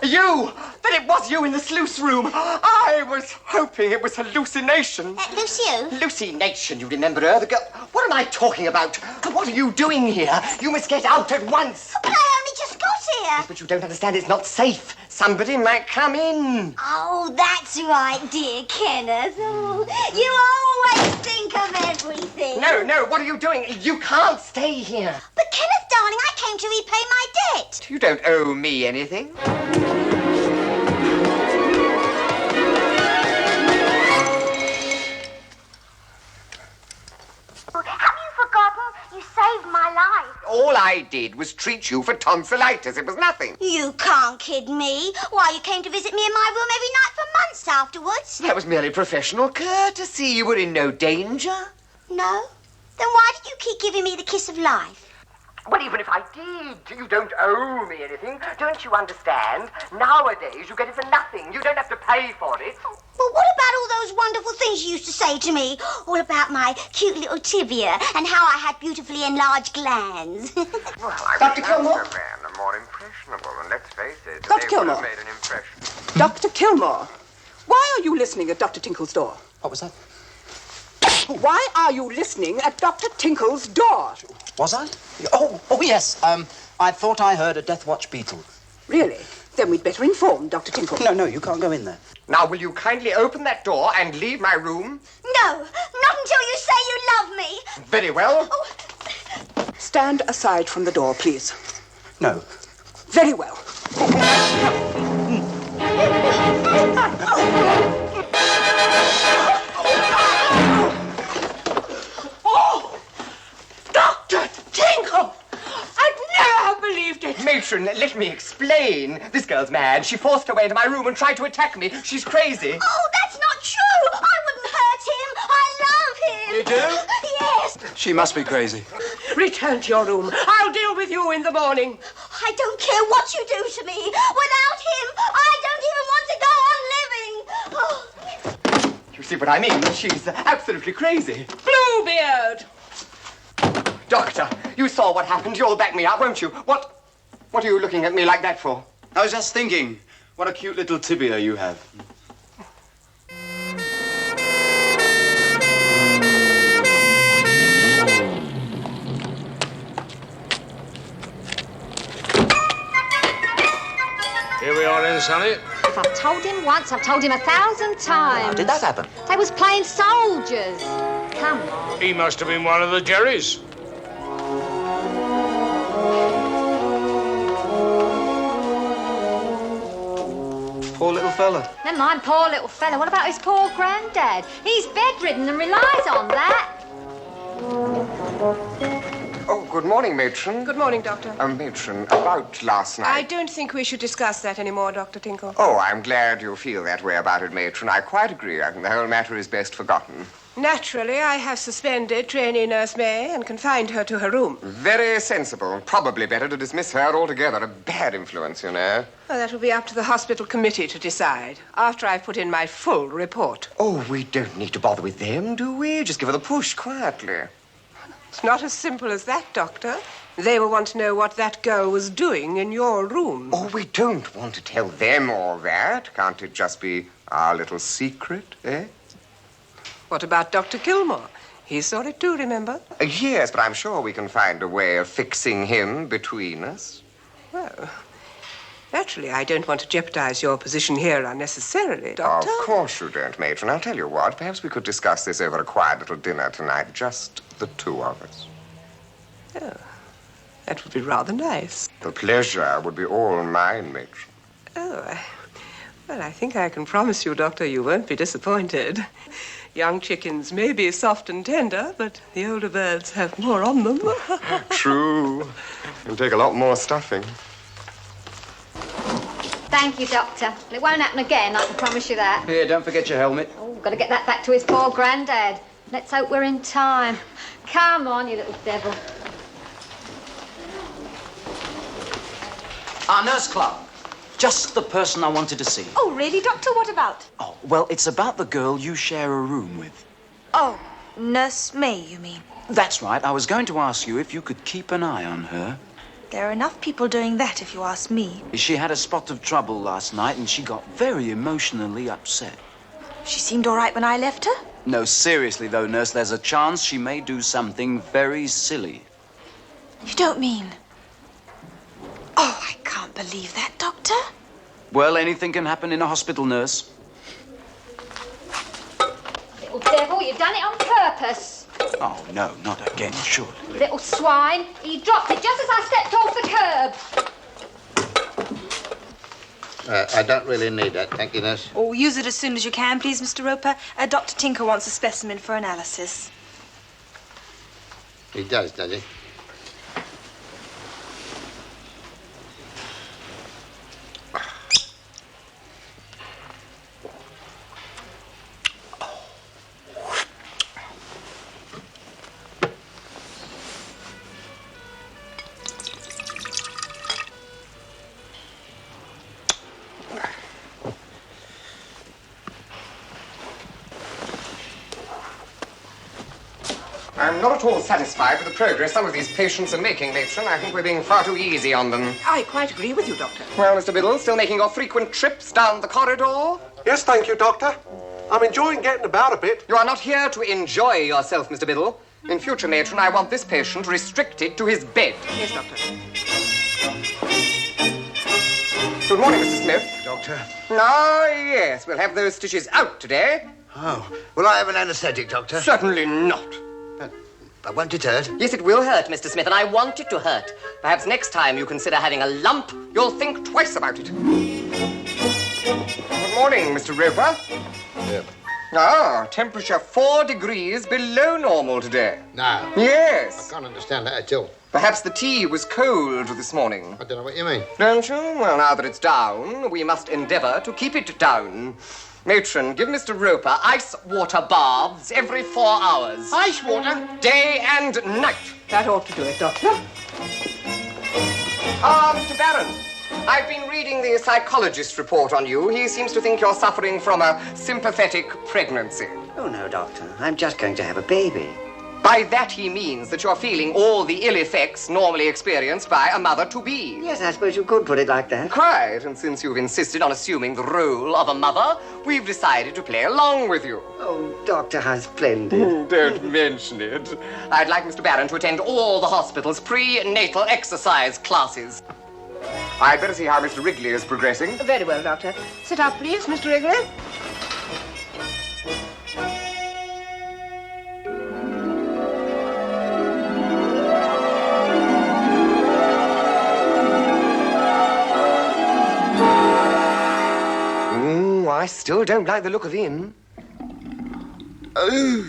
S13: You! That it was you in the sluice room! I was hoping it was hallucination.
S14: Lucille?
S13: Hallucination, you remember her, the girl... What am I talking about? What are you doing here? You must get out at once.
S14: But I only just got here.
S13: But you don't understand, it's not safe. Somebody might come in.
S14: Oh, that's right, dear Kenneth. Oh, you always think of everything.
S13: No, what are you doing? You can't stay here.
S14: But Kenneth, darling, I came to repay my debt.
S13: You don't owe me anything.
S14: Have you forgotten? You saved my life.
S13: All I did was treat you for tonsillitis. It was nothing.
S14: You can't kid me. Why, you came to visit me in my room every night for months afterwards.
S13: That was merely professional courtesy. You were in no danger.
S14: No? Then why did you keep giving me the kiss of life?
S13: Well, even if I did, you don't owe me anything. Don't you understand? Nowadays, you get it for nothing. You don't have to pay for it.
S14: Well, what about all those wonderful things you used to say to me? All about my cute little tibia and how I had beautifully enlarged glands.
S13: Well,
S14: Dr. Kilmore?
S13: man, more impressionable, and let's face it,
S7: Dr. Kilmore.
S13: made an impression.
S7: Dr. Kilmore, why are you listening at Dr. Tinkle's door?
S18: What was that?
S7: Why are you listening at Dr. Tinkle's door?
S18: Was I? Oh, yes. I thought I heard a Death Watch beetle.
S7: Really? Then we'd better inform Dr. Tinkle.
S18: No, you can't go in there.
S13: Now, will you kindly open that door and leave my room?
S14: No, not until you say you love me.
S13: Very well.
S7: Stand aside from the door, please.
S18: No.
S7: Very well.
S13: Oh! Dr. Tinkle! I'd never have believed it. Matron, let me explain. This girl's mad. She forced her way into my room and tried to attack me. She's crazy.
S14: Oh, that's not true. I wouldn't hurt him. I love him.
S18: You do?
S14: Yes.
S18: She must be crazy.
S7: Return to your room. I'll deal with you in the morning.
S14: I don't care what you do to me. Without him, I don't even want to go on living. Oh.
S13: You see what I mean? She's absolutely crazy.
S7: Bluebeard!
S13: Doctor, you saw what happened. You'll back me up, won't you? What are you looking at me like that for?
S15: I was just thinking, what a cute little tibia you have.
S16: Here we are then, Sonny.
S21: If I've told him once, I've told him 1,000 times.
S18: How did that happen?
S21: They was playing soldiers. Come on.
S16: He must have been one of the Jerrys.
S18: Poor little fella.
S21: Never mind, poor little fella. What about his poor granddad? He's bedridden and relies on that.
S13: Oh, good morning, Matron.
S7: Good morning, Doctor.
S13: Matron, about last night.
S7: I don't think we should discuss that anymore, Dr. Tinkle.
S13: Oh, I'm glad you feel that way about it, Matron. I quite agree. I think the whole matter is best forgotten.
S7: Naturally, I have suspended trainee Nurse May and confined her to her room.
S13: Very sensible. Probably better to dismiss her altogether. A bad influence, you know.
S7: Well, that will be up to the hospital committee to decide, after I've put in my full report.
S13: Oh, we don't need to bother with them, do we? Just give her the push quietly.
S7: It's not as simple as that, Doctor. They will want to know what that girl was doing in your room.
S13: Oh, we don't want to tell them all that. Can't it just be our little secret, eh?
S7: What about Dr. Kilmore? He saw it too, remember?
S13: Yes, but I'm sure we can find a way of fixing him between us.
S7: Well, naturally, I don't want to jeopardize your position here unnecessarily, Doctor.
S13: Of course you don't, Matron. I'll tell you what. Perhaps we could discuss this over a quiet little dinner tonight. Just the two of us.
S7: Oh, that would be rather nice.
S13: The pleasure would be all mine, Matron.
S7: Oh, well, I think I can promise you, Doctor, you won't be disappointed. Young chickens may be soft and tender, but the older birds have more on them.
S13: True. It'll take a lot more stuffing.
S21: Thank you, Doctor. It won't happen again, I can promise you that.
S10: Here, don't forget your helmet.
S21: Oh, got to get that back to his poor granddad. Let's hope we're in time. Come on, you little devil.
S10: Nurse Clark. Just the person I wanted to see.
S5: Oh, really, Doctor? What about?
S10: Oh, well, it's about the girl you share a room with.
S5: Oh, Nurse May, you mean?
S10: That's right. I was going to ask you if you could keep an eye on her.
S5: There are enough people doing that, if you ask me.
S10: She had a spot of trouble last night and she got very emotionally upset.
S5: She seemed all right when I left her.
S10: No, seriously though, nurse, there's a chance she may do something very silly.
S5: You don't mean... Oh, I can't believe that, Doctor.
S10: Well, anything can happen in a hospital, nurse.
S21: Little devil, you've done it on purpose.
S10: Oh, no, not again, surely.
S21: Little swine. He dropped it just as I stepped off the curb.
S4: I don't really need that, thank you, nurse.
S5: Oh, use it as soon as you can, please, Mr. Roper. Dr. Tinker wants a specimen for analysis.
S4: He does he?
S13: I'm not at all satisfied with the progress some of these patients are making, matron. I think we're being far too easy on them.
S7: I quite agree with you, Doctor.
S13: Well, Mr. Biddle, still making your frequent trips down the corridor?
S3: Yes, thank you, Doctor. I'm enjoying getting about a bit.
S13: You are not here to enjoy yourself, Mr. Biddle. In future, matron, I want this patient restricted to his bed.
S7: Yes, Doctor.
S13: Good morning, Mr. Smith.
S4: Doctor?
S13: Ah, yes, we'll have those stitches out today.
S4: Oh, will I have an anaesthetic, Doctor?
S13: Certainly not.
S4: But won't it hurt?
S13: Yes, it will hurt, Mr. Smith, and I want it to hurt. Perhaps next time you consider having a lump, you'll think twice about it. Good morning, Mr. Roper.
S4: Yep.
S13: Ah, temperature 4 degrees below normal today.
S4: No.
S13: Yes.
S4: I can't understand that at all.
S13: Perhaps the tea was cold this morning.
S4: I don't know what you mean.
S13: Don't you? Well, now that it's down, we must endeavour to keep it down. Matron, give Mr. Roper ice water baths every 4 hours.
S1: Ice water?
S13: Day and night.
S7: That ought to do it, Doctor.
S13: Ah, Mr. Barron, I've been reading the psychologist's report on you. He seems to think you're suffering from a sympathetic pregnancy.
S11: Oh, no, Doctor. I'm just going to have a baby.
S13: By that he means that you're feeling all the ill effects normally experienced by a mother-to-be.
S11: Yes, I suppose you could put it like that.
S13: Quite, and since you've insisted on assuming the role of a mother, we've decided to play along with you.
S11: Oh, Doctor, how splendid.
S13: Don't mention it. I'd like Mr. Barron to attend all the hospital's pre-natal exercise classes. I'd better see how Mr. Wrigley is progressing.
S7: Very well, Doctor. Sit up, please, Mr. Wrigley.
S13: I still don't like the look of him.
S1: Oh.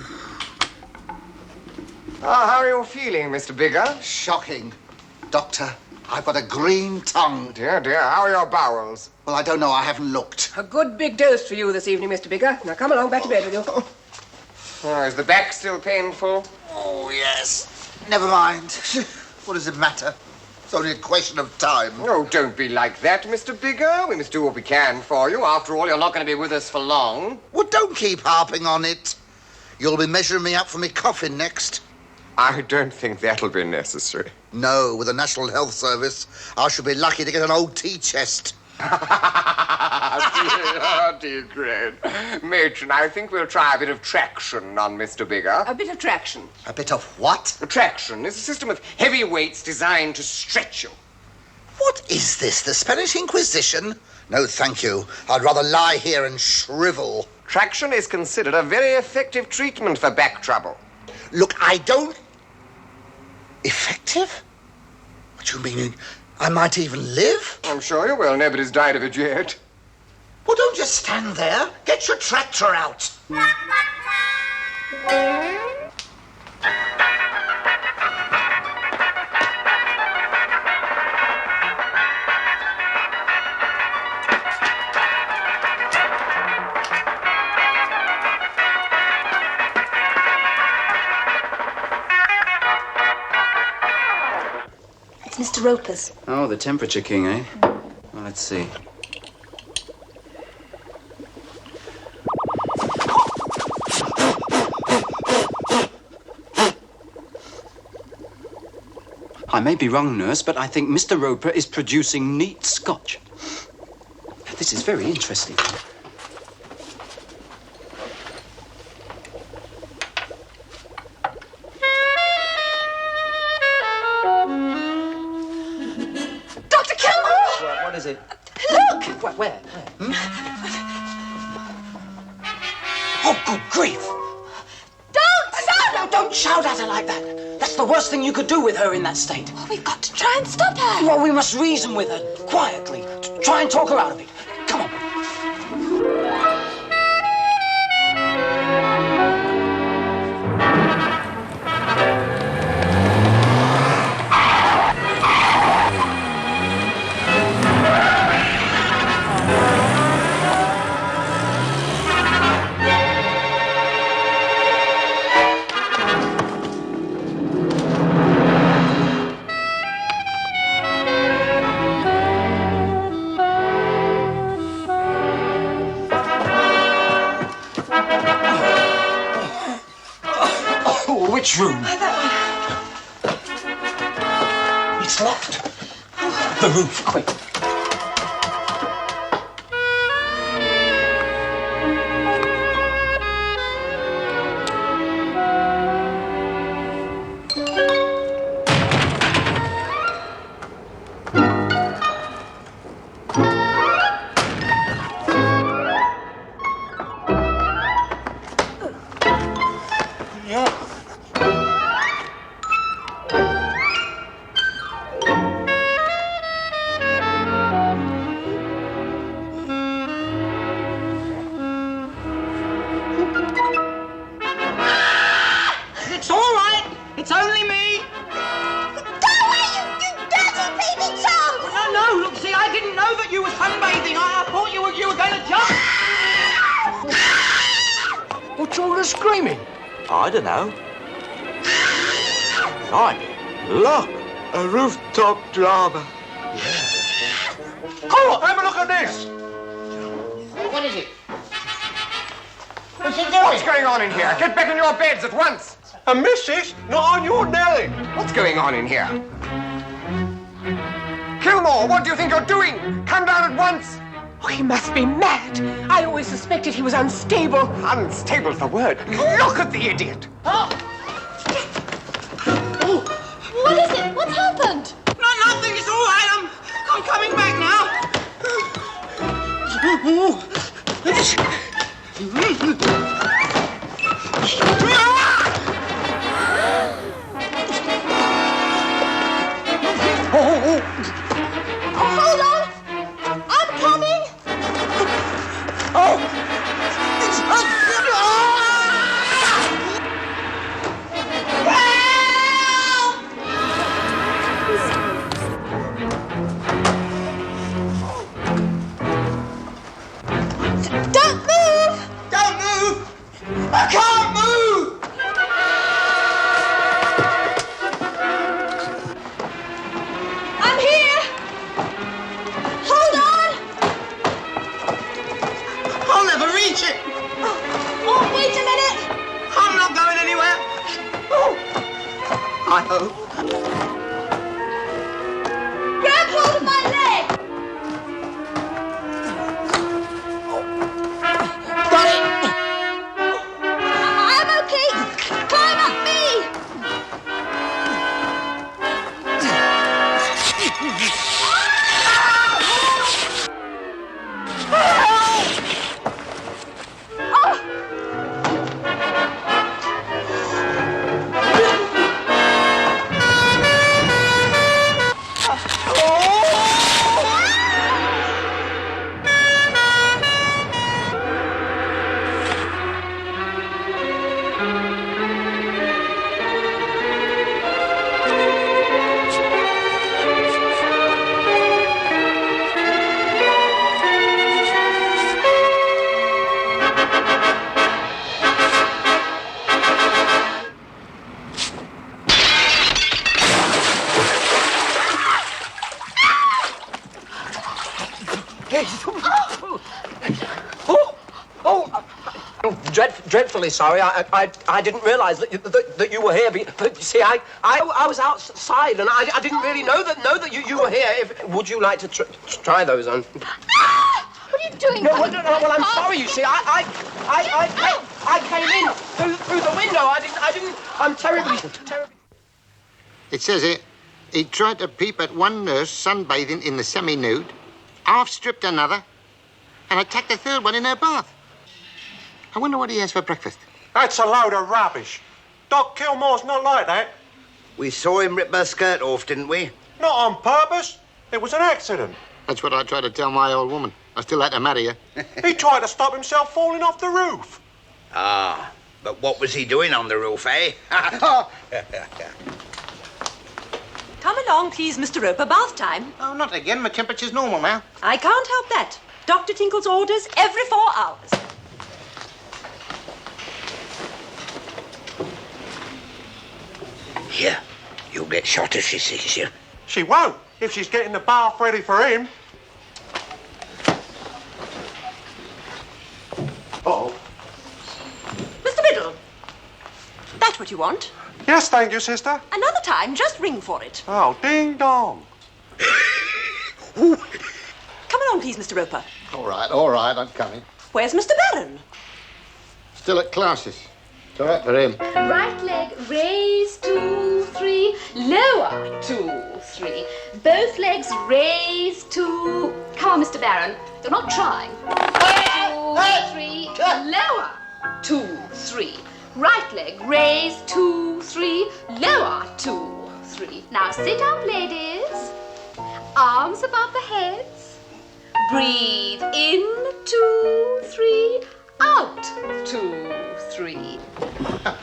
S13: How are you feeling, Mr. Bigger?
S1: Shocking. Doctor, I've got a green tongue.
S13: Dear, dear, how are your bowels?
S1: Well, I don't know. I haven't looked.
S7: A good big dose for you this evening, Mr. Bigger. Now come along back to bed with you.
S13: Oh, is the back still painful?
S1: Oh, yes. Never mind. What does it matter? It's only a question of time.
S13: Oh, don't be like that, Mr. Bigger. We must do what we can for you. After all, you're not going to be with us for long.
S1: Well, don't keep harping on it. You'll be measuring me up for me coffin next.
S13: I don't think that'll be necessary.
S1: No, with the National Health Service, I shall be lucky to get an old tea chest.
S13: Dear Gred. Matron, I think we'll try a bit of traction on Mr. Bigger.
S7: A bit of traction.
S1: A bit of what?
S13: Traction is a system of heavy weights designed to stretch you.
S1: What is this, the Spanish Inquisition? No, thank you. I'd rather lie here and shrivel.
S13: Traction is considered a very effective treatment for back trouble.
S1: Look, I don't... Effective? What do you mean? I might even live?
S13: I'm sure you will. Nobody's died of it yet.
S1: Well, don't just stand there. Get your tractor out.
S5: It's Mr. Roper's.
S10: Oh, the temperature king, eh? Well, let's see. I may be wrong, nurse, but I think Mr. Roper is producing neat scotch. This is very interesting.
S19: Dr. Kilmore!
S18: What is it?
S19: Look!
S18: Where?
S10: Oh, good grief!
S19: Don't!
S10: Don't shout at her like that. That's the worst thing you could do with her in that state.
S19: Oh, we've got to try and stop her.
S10: Well, we must reason with her, quietly. Try and talk her out of it. Come on. Which room?
S19: That
S10: It's locked. The roof, quick.
S19: It's all right. It's only me.
S14: Go away, you dirty baby Tom!
S19: No, look, see, I didn't know that you were sunbathing. I thought you were going to jump.
S16: What's all the screaming?
S18: I don't know.
S3: Right. Look, a rooftop drama.
S12: Oh, have a look at this.
S13: What is it? What's going on in here? Get back in your beds at once.
S3: A missus? Not on your Nelly.
S13: What's going on in here? Kilmore, what do you think you're doing? Come down at once.
S19: Oh, he must be mad. I always suspected he was unstable.
S13: Unstable's the word. Look at the idiot.
S19: What is it? What's happened? No, nothing. It's all right. I'm coming back now.
S14: Hold on! I'm coming!
S19: Don't move! Don't move! I can't move! I'm here! Hold on! I'll never reach it! Oh, wait a minute! I'm not going anywhere! Oh. I hope.
S14: Grab hold of my leg!
S19: Got it!
S14: I'm okay! Climb up me!
S19: Oh!
S13: dreadfully sorry. I didn't realise that you were here. But you see, I was outside and I didn't really know that you were here. Would you like to try those on?
S21: What are you doing?
S13: No, well, I'm sorry. You see, I came in through the window. I didn't. I'm terribly.
S8: It says here, he tried to peep at one nurse sunbathing in the semi-nude, half-stripped another, and attacked a third one in her bath. I wonder what he has for breakfast.
S3: That's a load of rubbish. Doc Kilmore's not like that.
S4: We saw him rip her skirt off, didn't we?
S3: Not on purpose. It was an accident.
S8: That's what I tried to tell my old woman. I still had to marry her.
S3: He tried to stop himself falling off the roof.
S4: Ah, but what was he doing on the roof, eh?
S6: Come along, please, Mr. Roper. Bath time.
S8: Oh, not again. My temperature's normal now.
S6: I can't help that. Dr. Tinkle's orders every 4 hours.
S4: Here, you'll get shot if she sees you.
S3: She won't, if she's getting the bath ready for him. Uh-oh.
S6: Mr. Biddle, that what you want?
S3: Yes, thank you, sister.
S6: Another time, just ring for it.
S3: Oh, ding dong.
S6: Come along, please, Mr. Roper.
S8: All right, I'm coming.
S6: Where's Mr. Barron?
S8: Still at classes. It's all right for him.
S21: Right leg, raise, 2, 3, lower, 2, 3. Both legs, raise, 2. Come on, Mr. Barron. You're not trying. 2, 3, lower, 2, 3. Right leg, raise, 2, 3, lower, 2, 3. Now sit up, ladies. Arms above the heads. Breathe in, 2, 3, out, 2, 3.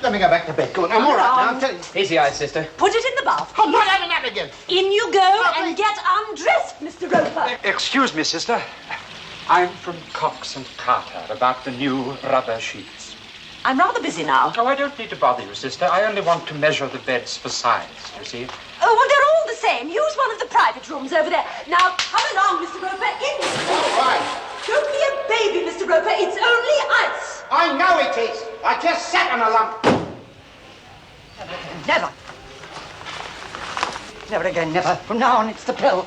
S8: Let me go back to bed. Go on, I'm all right now. I'm telling you.
S13: Easy eyes, sister.
S6: Put it in the bath.
S8: I'm not having that again.
S6: In you go and get undressed, Mr. Roper.
S22: Excuse me, sister. I'm from Cox and Carter about the new rubber sheets.
S6: I'm rather busy now.
S22: Oh, I don't need to bother you, sister. I only want to measure the beds for size, you see.
S6: Oh, well, they're all the same. Use one of the private rooms over there. Now, come along, Mr. Roper. In.
S8: All right.
S6: Don't be a baby, Mr. Roper. It's only ice.
S8: I know it is. I just sat on a lump.
S19: Never. Never again, never. From now on, it's the pill.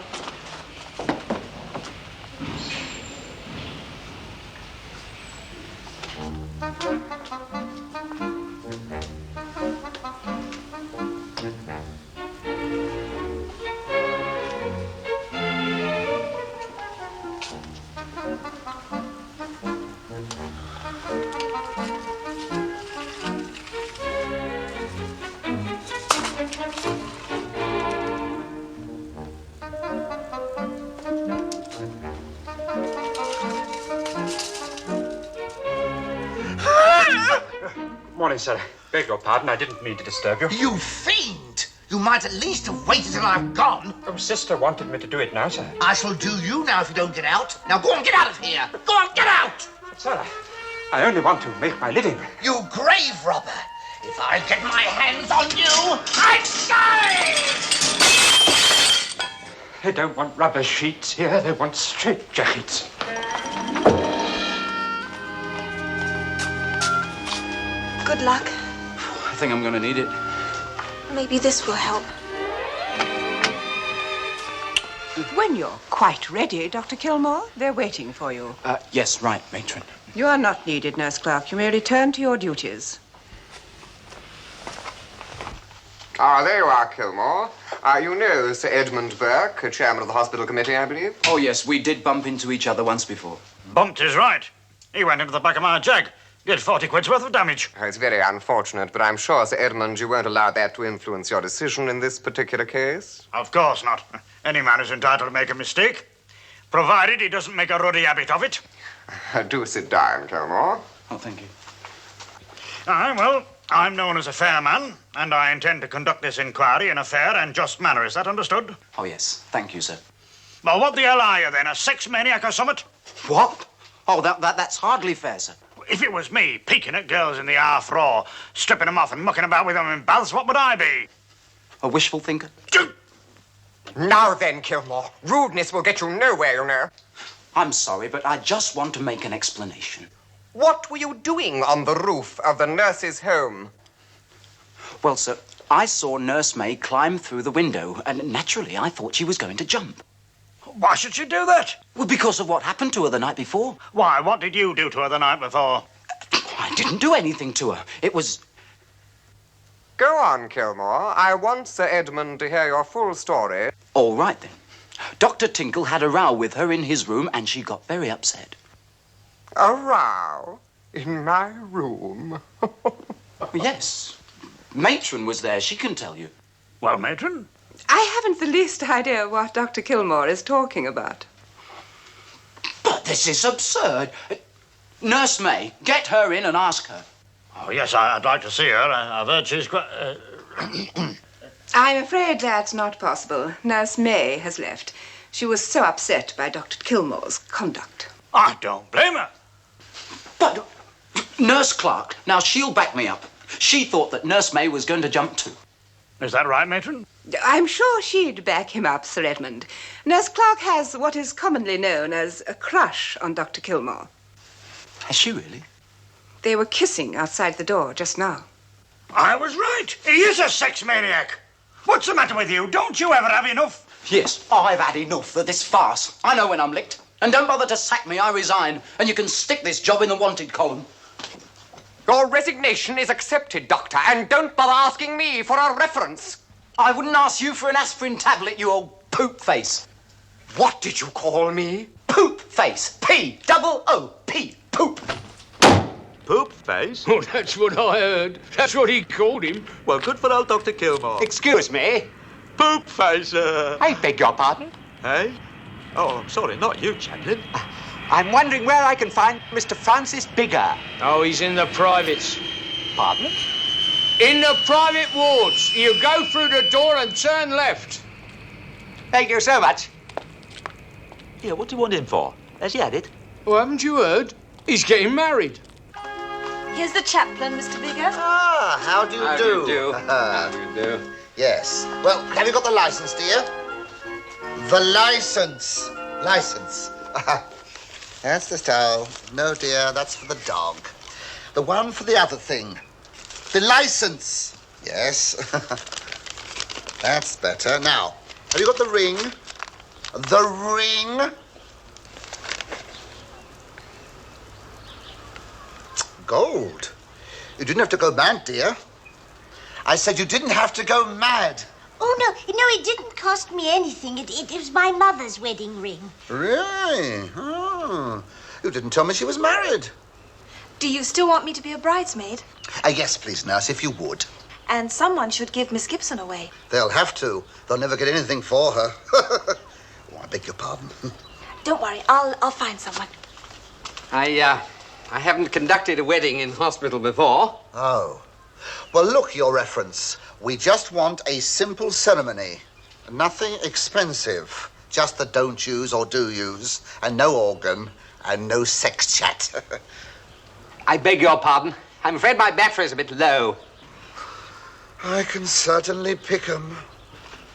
S22: Morning, sir. Beg your pardon, I didn't mean to disturb you.
S8: You fiend! You might at least have waited till I've gone.
S22: Oh, sister wanted me to do it now, sir.
S8: I shall do you now if you don't get out. Now go on, get out of here. Go on, get out!
S22: Sir, I only want to make my living.
S8: You grave robber! If I get my hands on you, I die!
S22: They don't want rubber sheets here, they want straitjackets.
S5: Good luck.
S10: I think I'm going to need it.
S5: Maybe this will help.
S7: When you're quite ready, Dr. Kilmore, they're waiting for you.
S10: Yes, right, matron.
S7: You are not needed, Nurse Clark. You may return to your duties.
S13: Ah, there you are, Kilmore. You know Sir Edmund Burke, chairman of the hospital committee, I believe?
S10: Oh, yes, we did bump into each other once before.
S16: Bumped is right. He went into the back of my jag. Did 40 quid's worth of damage.
S13: Oh, it's very unfortunate, but I'm sure, Sir Edmund, you won't allow that to influence your decision in this particular case.
S16: Of course not. Any man is entitled to make a mistake, provided he doesn't make a ruddy habit of it.
S13: Do sit down, Kilmore.
S10: Oh, thank you.
S16: Well, I'm known as a fair man, and I intend to conduct this inquiry in a fair and just manner. Is that understood?
S10: Oh, yes. Thank you, sir.
S16: Well, what the hell are you, then? A sex maniac or something?
S10: What? Oh, that's hardly fair, sir.
S16: If it was me peeking at girls in the half raw, stripping them off and mucking about with them in baths, what would I be?
S10: A wishful thinker?
S13: Now then, Kilmore, rudeness will get you nowhere, you know.
S10: I'm sorry, but I just want to make an explanation.
S13: What were you doing on the roof of the nurse's home?
S10: Well, sir, I saw Nurse May climb through the window, and naturally I thought she was going to jump.
S16: Why should she do that?
S10: Well, because of what happened to her the night before.
S16: Why, what did you do to her the night before?
S10: I didn't do anything to her. It was...
S13: Go on, Kilmore. I want Sir Edmund to hear your full story.
S10: All right, then. Dr. Tinkle had a row with her in his room, and she got very upset.
S13: A row? In my room?
S10: Yes. Matron was there. She can tell you.
S16: Well, Matron?
S7: I haven't the least idea what Dr. Kilmore is talking about.
S10: But this is absurd. Nurse May, get her in and ask her.
S16: Oh, yes, I'd like to see her. I've heard she's quite...
S7: I'm afraid that's not possible. Nurse May has left. She was so upset by Dr. Kilmore's conduct.
S16: I don't blame her.
S10: But Nurse Clark, now she'll back me up. She thought that Nurse May was going to jump too.
S16: Is that right, Matron?
S7: I'm sure she'd back him up, Sir Edmund. Nurse Clark has what is commonly known as a crush on Dr. Kilmore.
S10: Has she really?
S7: They were kissing outside the door just now.
S16: I was right. He is a sex maniac. What's the matter with you? Don't you ever have enough?
S10: Yes, I've had enough of this farce. I know when I'm licked. And don't bother to sack me, I resign. And you can stick this job in the wanted column.
S13: Your resignation is accepted, Doctor, and don't bother asking me for a reference.
S10: I wouldn't ask you for an aspirin tablet, you old poop face.
S13: What did you call me?
S10: Poop face. P-double-O-P. Poop.
S2: Poop face? Oh, that's what I heard. That's what he called him. Well, good for old Dr. Kilmore.
S13: Excuse me.
S2: Poop face,
S13: I beg your pardon?
S2: Hey? Oh, I'm sorry, not you, Chaplain.
S13: I'm wondering where I can find Mr. Francis Bigger.
S2: Oh, he's in the privates.
S13: Pardon?
S2: In the private wards. You go through the door and turn left.
S13: Thank you so much.
S2: Yeah, what do you want him for? Has he had it? Well, haven't you heard? He's getting married.
S5: Here's the chaplain, Mr. Bigger.
S4: Ah, how do you
S13: How
S4: do?
S13: do you do? How do you do?
S4: Yes. Well, have you got the license, dear? The license. License. That's the style. No, dear, that's for the dog. The one for the other thing. The license. Yes. That's better. Now, have you got the ring? The ring? Gold. You didn't have to go mad, dear. I said you didn't have to go mad.
S14: Oh, no, it didn't cost me anything. It was my mother's wedding ring.
S4: Really? Oh. You didn't tell me she was married.
S5: Do you still want me to be a bridesmaid?
S4: Yes, please, nurse, if you would.
S5: And someone should give Miss Gibson away.
S4: They'll have to. They'll never get anything for her. Oh, I beg your pardon.
S5: Don't worry, I'll find someone.
S13: I haven't conducted a wedding in hospital before.
S4: Oh. Well, look, your reference. We just want a simple ceremony. Nothing expensive. Just the don't use or do use, and no organ, and no sex chat.
S13: I beg your pardon. I'm afraid my battery's a bit low.
S4: I can certainly pick 'em.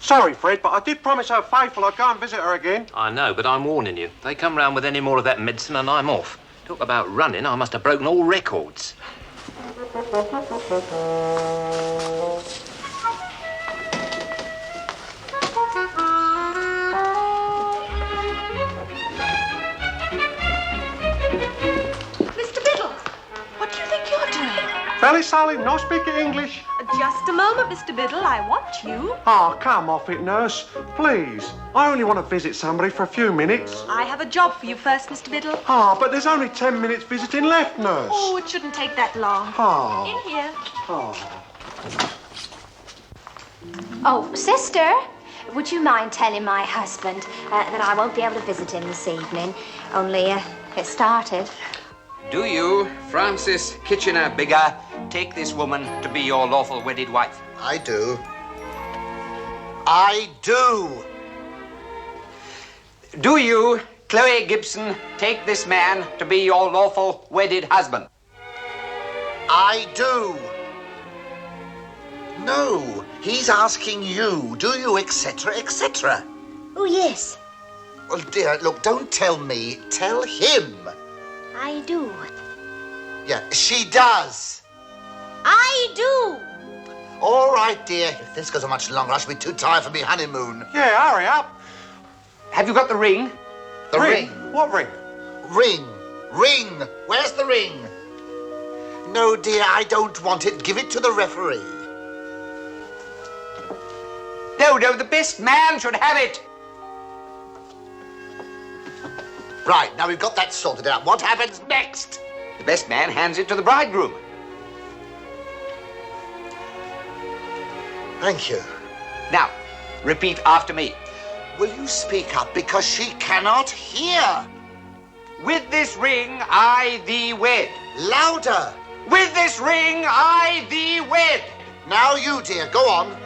S3: Sorry, Fred, but I did promise her faithful I'd go and visit her again.
S18: I know, but I'm warning you. They come round with any more of that medicine and I'm off. Talk about running, I must have broken all records.
S5: Mr. Biddle, what do you think you're doing?
S3: Fairly Sally, no speaking English.
S5: Just a moment, Mr. Biddle. I want you.
S3: Oh, come off it, nurse. Please. I only want to visit somebody for a few minutes.
S5: I have a job for you first, Mr. Biddle.
S3: Ah, but there's only 10 minutes visiting left, nurse.
S5: Oh, it shouldn't take that long.
S3: Oh.
S5: In here.
S3: Oh.
S17: Oh, sister, would you mind telling my husband that I won't be able to visit him this evening? Only it started.
S13: Do you, Francis Kitchener Bigger, take this woman to be your lawful wedded wife?
S4: I do. I do.
S13: Do you, Chloe Gibson, take this man to be your lawful wedded husband?
S4: I do. No, he's asking you, do you, etc., etc.
S14: Oh, yes.
S4: Well, dear, look, don't tell me. Tell him.
S14: I do.
S4: Yeah, she does.
S14: I do.
S4: All right, dear. If this goes on much longer, I shall be too tired for me honeymoon.
S3: Yeah, hurry up.
S13: Have you got the ring?
S4: The ring.
S3: What ring?
S4: Ring. Ring. Where's the ring? No, dear, I don't want it. Give it to the referee.
S13: No, the best man should have it.
S4: Right, now we've got that sorted out. What happens next?
S13: The best man hands it to the bridegroom.
S4: Thank you.
S13: Now, repeat after me.
S4: Will you speak up, because she cannot hear?
S13: With this ring, I thee wed.
S4: Louder.
S13: With this ring, I thee wed.
S4: Now you, dear, go on.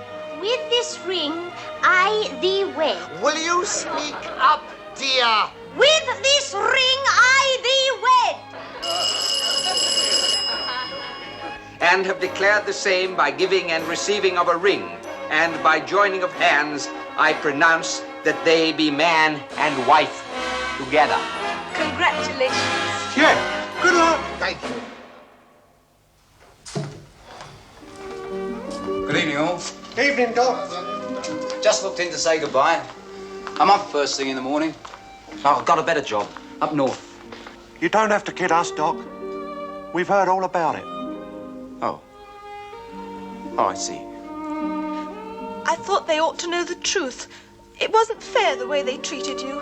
S14: With this ring, I thee wed.
S4: Will you speak up, dear?
S14: With this ring, I thee wed.
S13: And have declared the same by giving and receiving of a ring, and by joining of hands, I pronounce that they be man and wife together.
S5: Congratulations.
S3: Yeah, good luck.
S4: Thank you.
S15: Good evening, all.
S3: Evening, Doc.
S10: Just looked in to say goodbye. I'm up first thing in the morning. I've got a better job, up north.
S3: You don't have to kid us, Doc. We've heard all about it.
S10: Oh. Oh, I see.
S5: I thought they ought to know the truth. It wasn't fair the way they treated you.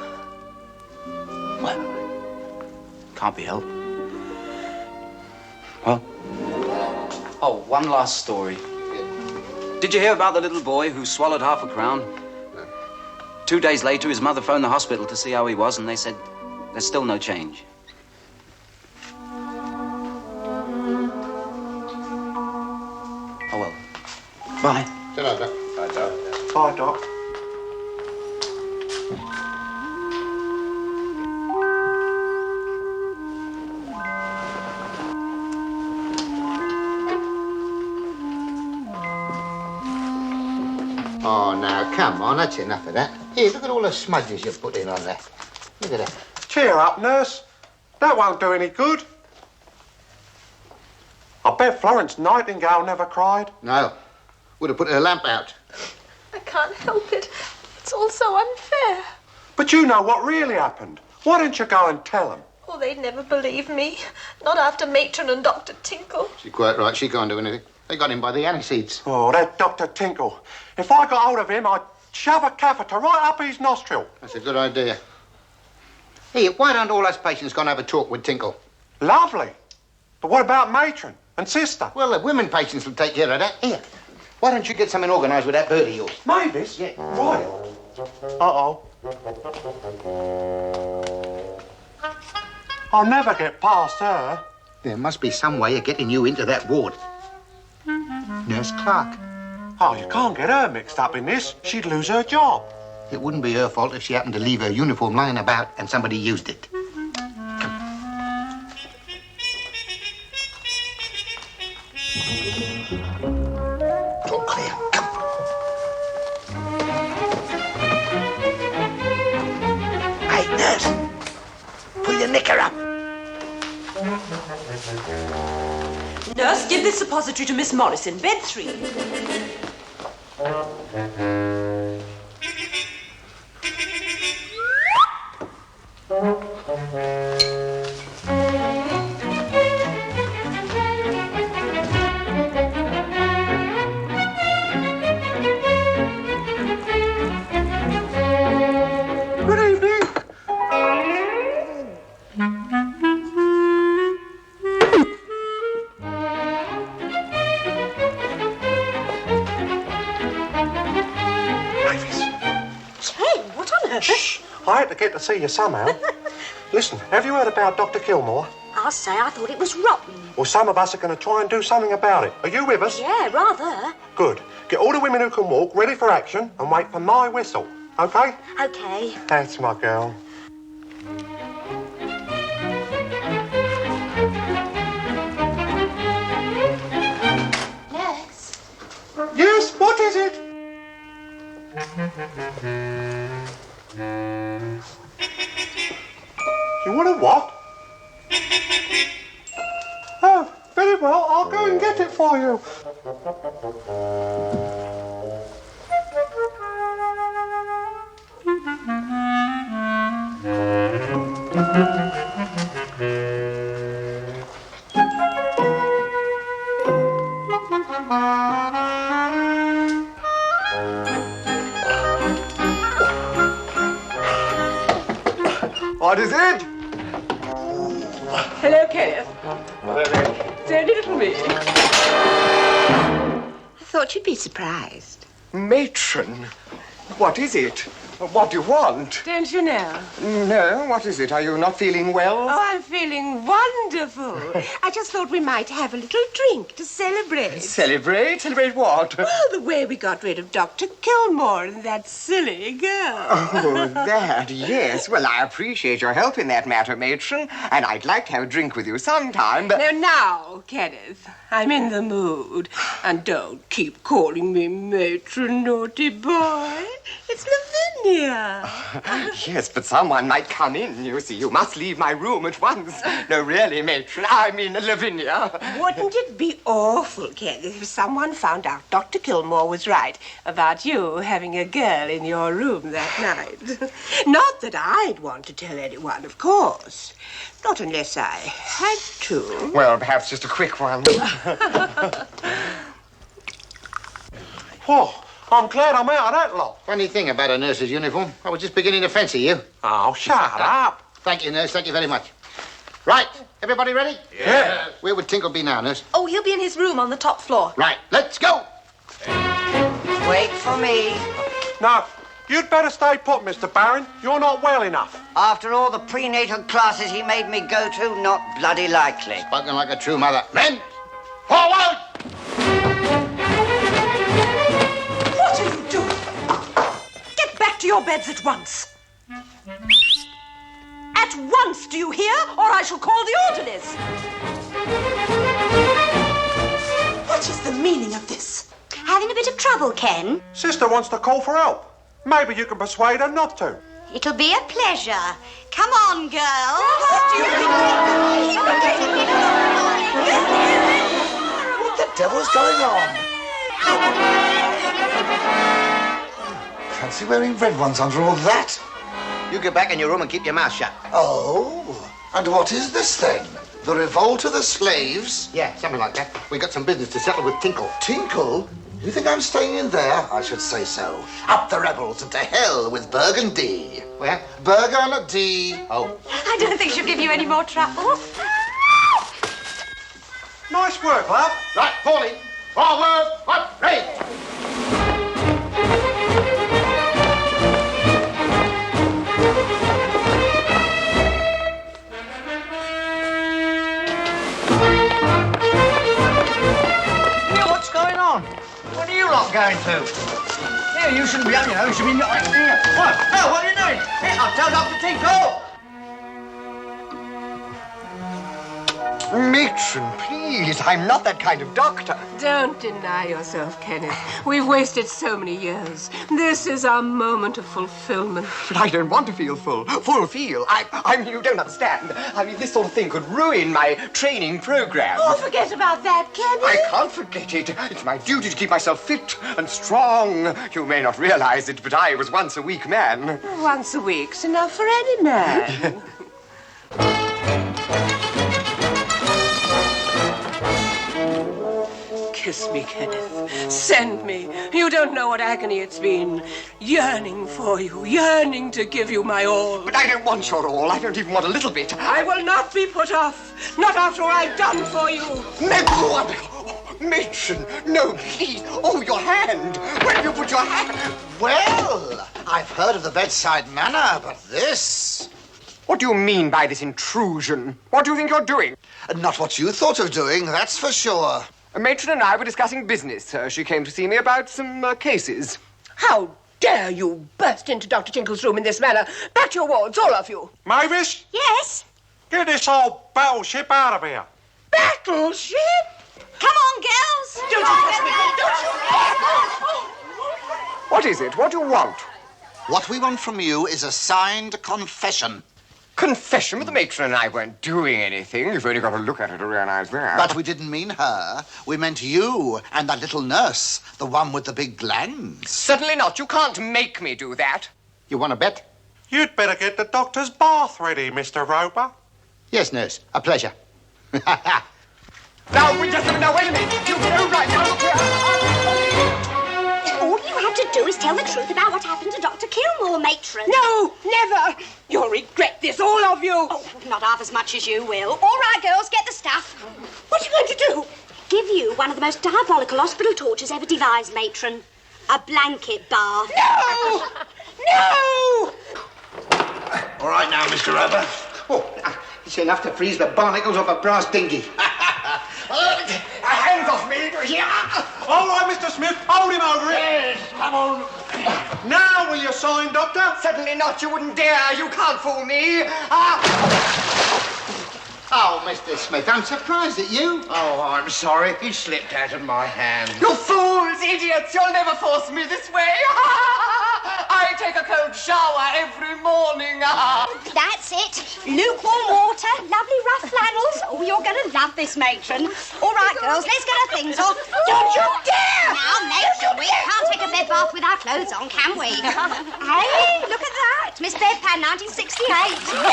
S10: Well, can't be helped. Well. Oh, one last story. Did you hear about the little boy who swallowed half a crown? 2 days later, his mother phoned the hospital to see how he was, and they said there's still no change. Oh, well. Bye.
S8: Ta-ra, Doc.
S3: Bye, Doc. Bye, Doc.
S8: Oh, now, come on, that's enough of that. Here, look at all the smudges you've put in on there. Look at that.
S3: Cheer up, nurse. That won't do any good. I bet Florence Nightingale never cried.
S8: No. Would have put her lamp out.
S5: I can't help it. It's all so unfair.
S3: But you know what really happened. Why don't you go and tell them?
S5: Oh, they'd never believe me. Not after Matron and Dr. Tinkle.
S8: She's quite right. She can't do anything. They got him by the aniseeds.
S3: Oh, that Dr. Tinkle. If I got hold of him, I'd shove a catheter right up his nostril.
S8: That's a good idea. Hey, why don't all us patients go and have a talk with Tinkle?
S3: Lovely. But what about Matron and Sister?
S8: Well, the women patients will take care of that. Here, why don't you get something organised with that bird of yours?
S3: Mavis?
S8: Yeah.
S3: Right. Uh-oh. I'll never get past her.
S8: There must be some way of getting you into that ward. Nurse Clark.
S3: Oh, you can't get her mixed up in this. She'd lose her job.
S8: It wouldn't be her fault if she happened to leave her uniform lying about and somebody used it.
S4: It's all clear. Come. Hey, nurse. Pull your knicker up.
S6: Nurse, give this suppository to Miss Morrison, bed 3.
S3: Good evening.
S19: Ken, what on earth?
S3: Shh. I had to get to see you somehow. Listen, have you heard about Dr. Kilmore?
S14: I'll say I thought it was rotten.
S3: Well, some of us are going to try and do something about it. Are you with us?
S14: Yeah, rather.
S3: Good. Get all the women who can walk ready for action and wait for my whistle. OK?
S14: Okay.
S3: That's my girl.
S14: Nurse.
S3: Yes, what is it? You want a what? Oh. well, I'll go and get it for you.
S13: What is it?
S7: Hello, Kenneth. It's only little me. I thought you'd be surprised.
S13: Matron, what is it? What do you want?
S7: Don't you know?
S13: No, what is it? Are you not feeling well?
S7: Oh, I'm feeling wonderful. I just thought we might have a little drink to celebrate.
S13: Celebrate? Celebrate what?
S7: Well, the way we got rid of Dr. Kilmore and that silly girl.
S13: Oh, that, yes. Well, I appreciate your help in that matter, Matron, and I'd like to have a drink with you sometime, but...
S7: Now, Kenneth, I'm in the mood. And don't keep calling me Matron, naughty boy. It's Lavinia.
S13: Yes, but someone might come in, you see. You must leave my room at once. No, really, Matron, I mean Lavinia.
S7: Wouldn't it be awful, Kenneth, if someone found out Dr. Kilmore was right about you having a girl in your room that night? Not that I'd want to tell anyone, of course. Not unless I had to.
S13: Well, perhaps just a quick one.
S3: Oh, I'm glad I'm out of that lot.
S8: Funny thing about a nurse's uniform. I was just beginning to fancy you.
S3: Oh, shut up.
S8: Thank you, nurse. Thank you very much. Right, everybody ready?
S3: Yeah.
S8: Where would Tinkle be now, nurse?
S5: Oh, he'll be in his room on the top floor.
S8: Right, let's go.
S11: Wait for me.
S3: No, you'd better stay put, Mr. Barron. You're not well enough.
S11: After all the prenatal classes he made me go to, not bloody likely.
S8: Spoken like a true mother. Men, forward!
S19: What are you doing? Get back to your beds at once. At once, do you hear? Or I shall call the orderlies. What is the meaning of this?
S14: Having a bit of trouble, Ken?
S3: Sister wants to call for help. Maybe you can persuade her not to.
S14: It'll be a pleasure. Come on, girls.
S19: What do you think?
S1: What the devil's going on? Fancy wearing red ones under all that.
S4: You get back in your room and keep your mouth shut.
S1: Oh, and what is this then? The revolt of the slaves?
S4: Yeah, something like that. We got some business to settle with Tinkle.
S1: Tinkle? You think I'm staying in there? I should say so. Up the rebels and to hell with Burgundy.
S4: Where?
S1: Burgundy.
S4: Oh.
S14: I don't think she'll give you any more trouble.
S3: Nice work, love.
S8: Right, Paulie. Forward, up, ready.
S12: What's going on? What are you lot going to? Here, you shouldn't be up, you know. You should be not here. What? No, what are you doing? Here, I'll tell Dr. Tinkle.
S13: Matron, please, I'm not that kind of doctor.
S7: Don't deny yourself, Kenneth. We've wasted so many years. This is our moment of fulfillment.
S13: But I don't want to feel full. I mean, you don't understand. I mean, this sort of thing could ruin my training program.
S19: Oh, forget about that, Kenneth.
S13: I can't forget it. It's my duty to keep myself fit and strong. You may not realize it, but I was once a weak man.
S7: Once a week's enough for any man. Kiss me, Kenneth. Send me. You don't know what agony it's been. Yearning for you. Yearning to give you my all.
S13: But I don't want your all. I don't even want a little bit.
S7: I will not be put off. Not after all I've done for you.
S13: No, Matron, no, please. Oh, your hand. Where have you put your hand?
S1: Well, I've heard of the bedside manner, but this...
S13: What do you mean by this intrusion? What do you think you're doing?
S1: Not what you thought of doing, that's for sure.
S13: Matron and I were discussing business. She came to see me about some cases.
S7: How dare you burst into Dr. Tinkle's room in this manner? Back to your wards, all of you.
S3: Mavis?
S14: Yes?
S3: Get this old battleship out of here.
S7: Battleship?
S14: Come on, girls.
S19: Don't you touch me. Don't you.
S13: What is it? What do you want?
S1: What we want from you is a signed confession.
S13: Confession, but the matron and I weren't doing anything. You've only got to look at her to realize that.
S1: But we didn't mean her. We meant you and that little nurse, the one with the big glands.
S13: Certainly not. You can't make me do that.
S8: You want to bet?
S3: You'd better get the doctor's bath ready, Mr. Roper.
S8: Yes, nurse. A pleasure.
S13: Now, wait a minute. You know right now.
S14: All you had to do is tell the truth about what happened to Dr. Kilmore, matron.
S7: No, never. You'll regret this, all of you.
S14: Oh, not half as much as you will. All right, girls, get the stuff.
S7: What are you going to do?
S14: Give you one of the most diabolical hospital tortures ever devised, matron. A blanket bath.
S7: No! No!
S8: All right now, Mr. Roper. Oh, it's enough to freeze the barnacles off a brass dinghy.
S13: Hands off me!
S3: All right, Mr. Smith, hold him over it.
S13: Yes, come on.
S3: Now will you sign, Doctor?
S13: Certainly not. You wouldn't dare. You can't fool me.
S8: Oh, Mr. Smith, I'm surprised at you.
S13: Oh, I'm sorry. He slipped out of my hand. You fools, idiots! You'll never force me this way. I take a cold shower every morning.
S14: That's it. Lukewarm water, lovely rough flannels. Oh, you're going to love this, matron. All right, girls, let's get our things off.
S7: Don't you dare!
S14: Now, matron, we can't take a bed bath with our clothes on, can we? Hey, look at that. Miss Bedpan, 1968.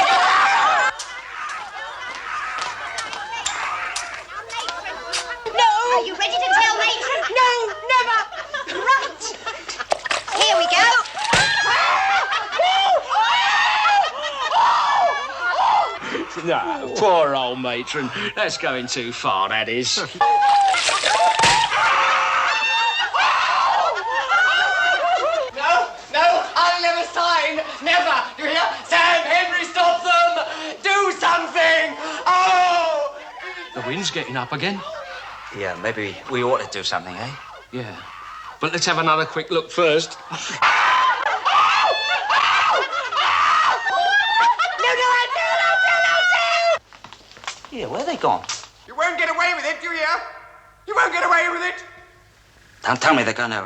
S7: No!
S14: Are you ready to tell, matron?
S7: No, never!
S14: Right. Here we go.
S12: No, poor old matron. That's going too far, that is.
S13: No, I'll never sign. Never. Do you hear? Sam, Henry, stop them. Do something. Oh!
S12: The wind's getting up again.
S10: Yeah, maybe we ought to do something, eh?
S12: Yeah. But let's have another quick look first.
S10: Yeah, where are they gone?
S13: You won't get away with it, do you hear? You won't get away with it.
S10: Don't tell me they're going to...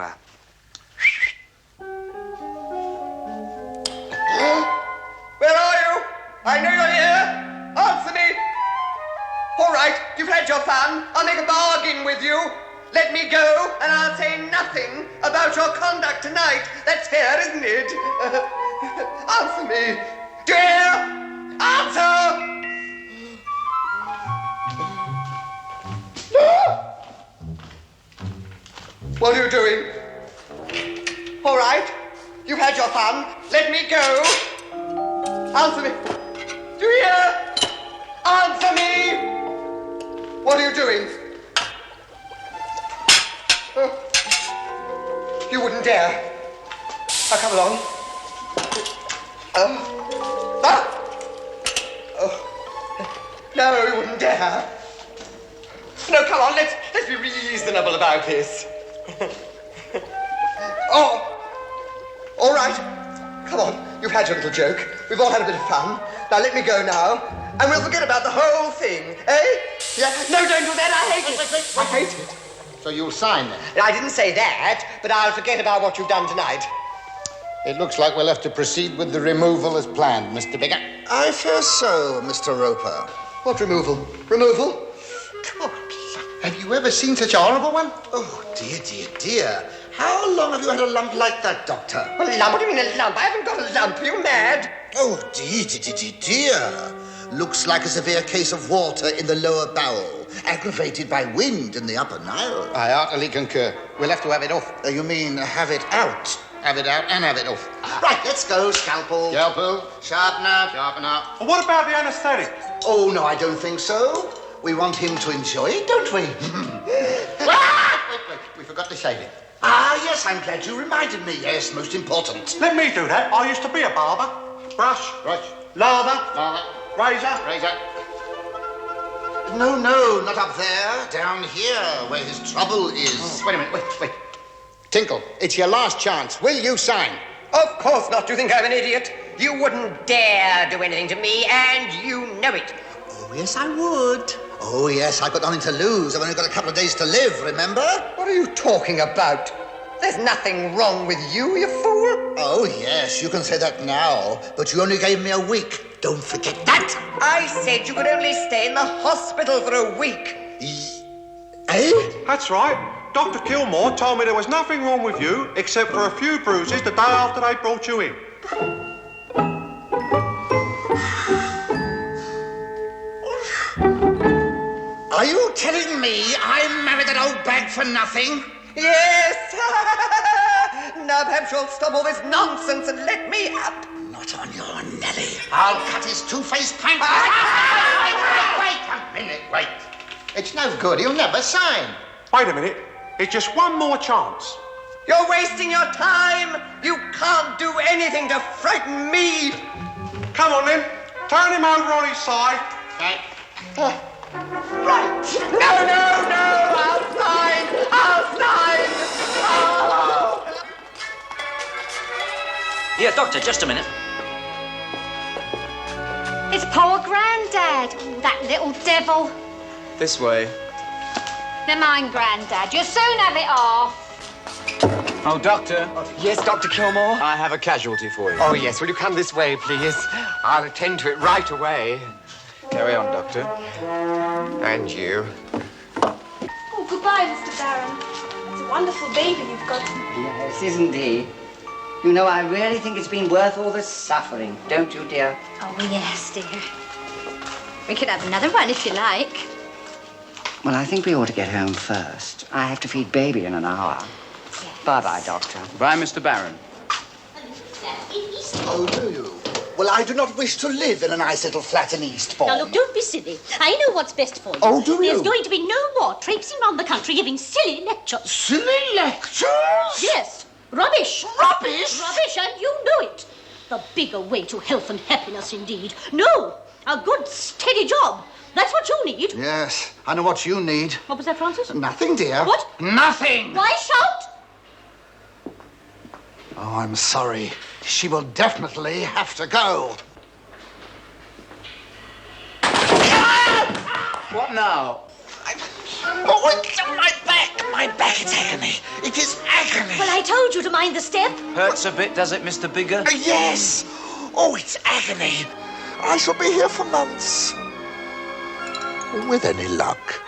S13: Where are you? I know you're here. Answer me. All right, you've had your fun. I'll make a bargain with you. Let me go, and I'll say nothing about your conduct tonight. That's fair, isn't it? Answer me. Do you hear? Answer! What are you doing? All right, you've had your fun. Let me go. Answer me. Do you hear? Answer me. What are you doing? You wouldn't dare. Now, come along. No, you wouldn't dare. No, come on, let's be reasonable about this. Oh, all right. Come on, you've had your little joke. We've all had a bit of fun. Now let me go now, and we'll forget about the whole thing, eh? Yeah. No, don't do that. I hate it. I hate it.
S8: So you'll sign then?
S13: I didn't say that, but I'll forget about what you've done tonight.
S8: It looks like we'll have to proceed with the removal as planned, Mr. Bigger.
S4: I fear so, Mr. Roper.
S13: What removal? Removal?
S4: God, have you ever seen such a horrible one? Oh, dear, dear, dear. How long have you had a lump like that, Doctor?
S13: A lump? What do you mean a lump? I haven't got a lump. Are you mad?
S4: Oh, dear, dear, dear, dear. Looks like a severe case of water in the lower bowel, aggravated by wind in the upper Nile.
S8: I heartily concur. We'll have to have it off.
S4: You mean have it out?
S8: Have it out and have it off.
S4: Right, let's go, scalpel.
S8: Scalpel. Sharpener. Sharpener.
S3: What about the anaesthetic?
S4: Oh, no, I don't think so. We want him to enjoy it, don't we?
S8: Wait. We forgot to shave it.
S4: Ah, yes, I'm glad you reminded me. Yes, most important.
S3: Let me do that. I used to be a barber. Brush. Lather. Razor.
S4: No, not up there. Down here, where his trouble is.
S8: Oh, wait a minute. Wait. Tinkle, it's your last chance. Will you sign?
S13: Of course not. Do you think I'm an idiot? You wouldn't dare do anything to me, and you know it.
S4: Oh, yes, I would. Oh, yes, I've got nothing to lose. I've only got a couple of days to live, remember?
S13: What are you talking about? There's nothing wrong with you, you fool.
S4: Oh, yes, you can say that now, but you only gave me a week.
S1: Don't forget that.
S9: I said you could only stay in the hospital for a week.
S1: Eh?
S3: That's right. Dr. Kilmore told me there was nothing wrong with you except for a few bruises the day after they brought you in.
S1: Are you telling me I married that old bag for nothing?
S9: Yes! Now perhaps you'll stop all this nonsense and let me up.
S1: Not on your Nelly. I'll cut his two-faced pancake.
S8: Wait a minute, wait. It's no good. He'll never sign.
S3: Wait a minute. It's just one more chance.
S9: You're wasting your time. You can't do anything to frighten me.
S3: Come on, then. Turn him over on his side.
S9: Right. No, no, no. I'll sign. I'll sign. Oh.
S10: Here, Doctor, just a minute.
S17: It's poor Grandad. Oh, that little devil.
S15: This way.
S17: Never mind, Grandad. You'll soon have it off.
S15: Oh, Doctor.
S13: Yes, Dr. Kilmore?
S15: I have a casualty for you.
S13: Oh, yes. Will you come this way, please? I'll attend to it right away.
S15: Carry on, Doctor.
S13: And you.
S5: Oh, goodbye, Mr. Barron. It's a wonderful baby you've got.
S20: Yes, isn't he? You know, I really think it's been worth all the suffering, don't you, dear?
S17: Oh, yes, dear. We could have another one if you like.
S20: Well, I think we ought to get home first. I have to feed baby in an hour. Bye-bye, Doctor.
S10: Bye, Mr. Barron.
S1: Oh, do you? Well, I do not wish to live in a nice little flat in Eastbourne.
S23: Now, look, don't be silly. I know what's best for you.
S1: Oh, do you?
S23: There's going to be no more traipsing around the country giving silly lectures.
S1: Silly lectures?
S23: Yes. Rubbish.
S1: Rubbish?
S23: Rubbish, and you know it. The bigger way to health and happiness, indeed. No, a good, steady job. That's what you need.
S1: Yes, I know what you need.
S23: What was that, Francis?
S1: Nothing, dear.
S23: What?
S1: Nothing.
S23: Why shout?
S1: Oh, I'm sorry. She will definitely have to go.
S15: What now?
S1: Oh, it's my back. My back, it's agony. It is agony.
S23: Well, I told you to mind the step.
S18: Hurts a bit, does it, Mr. Bigger?
S1: Yes. Oh, it's agony. I shall be here for months. With any luck.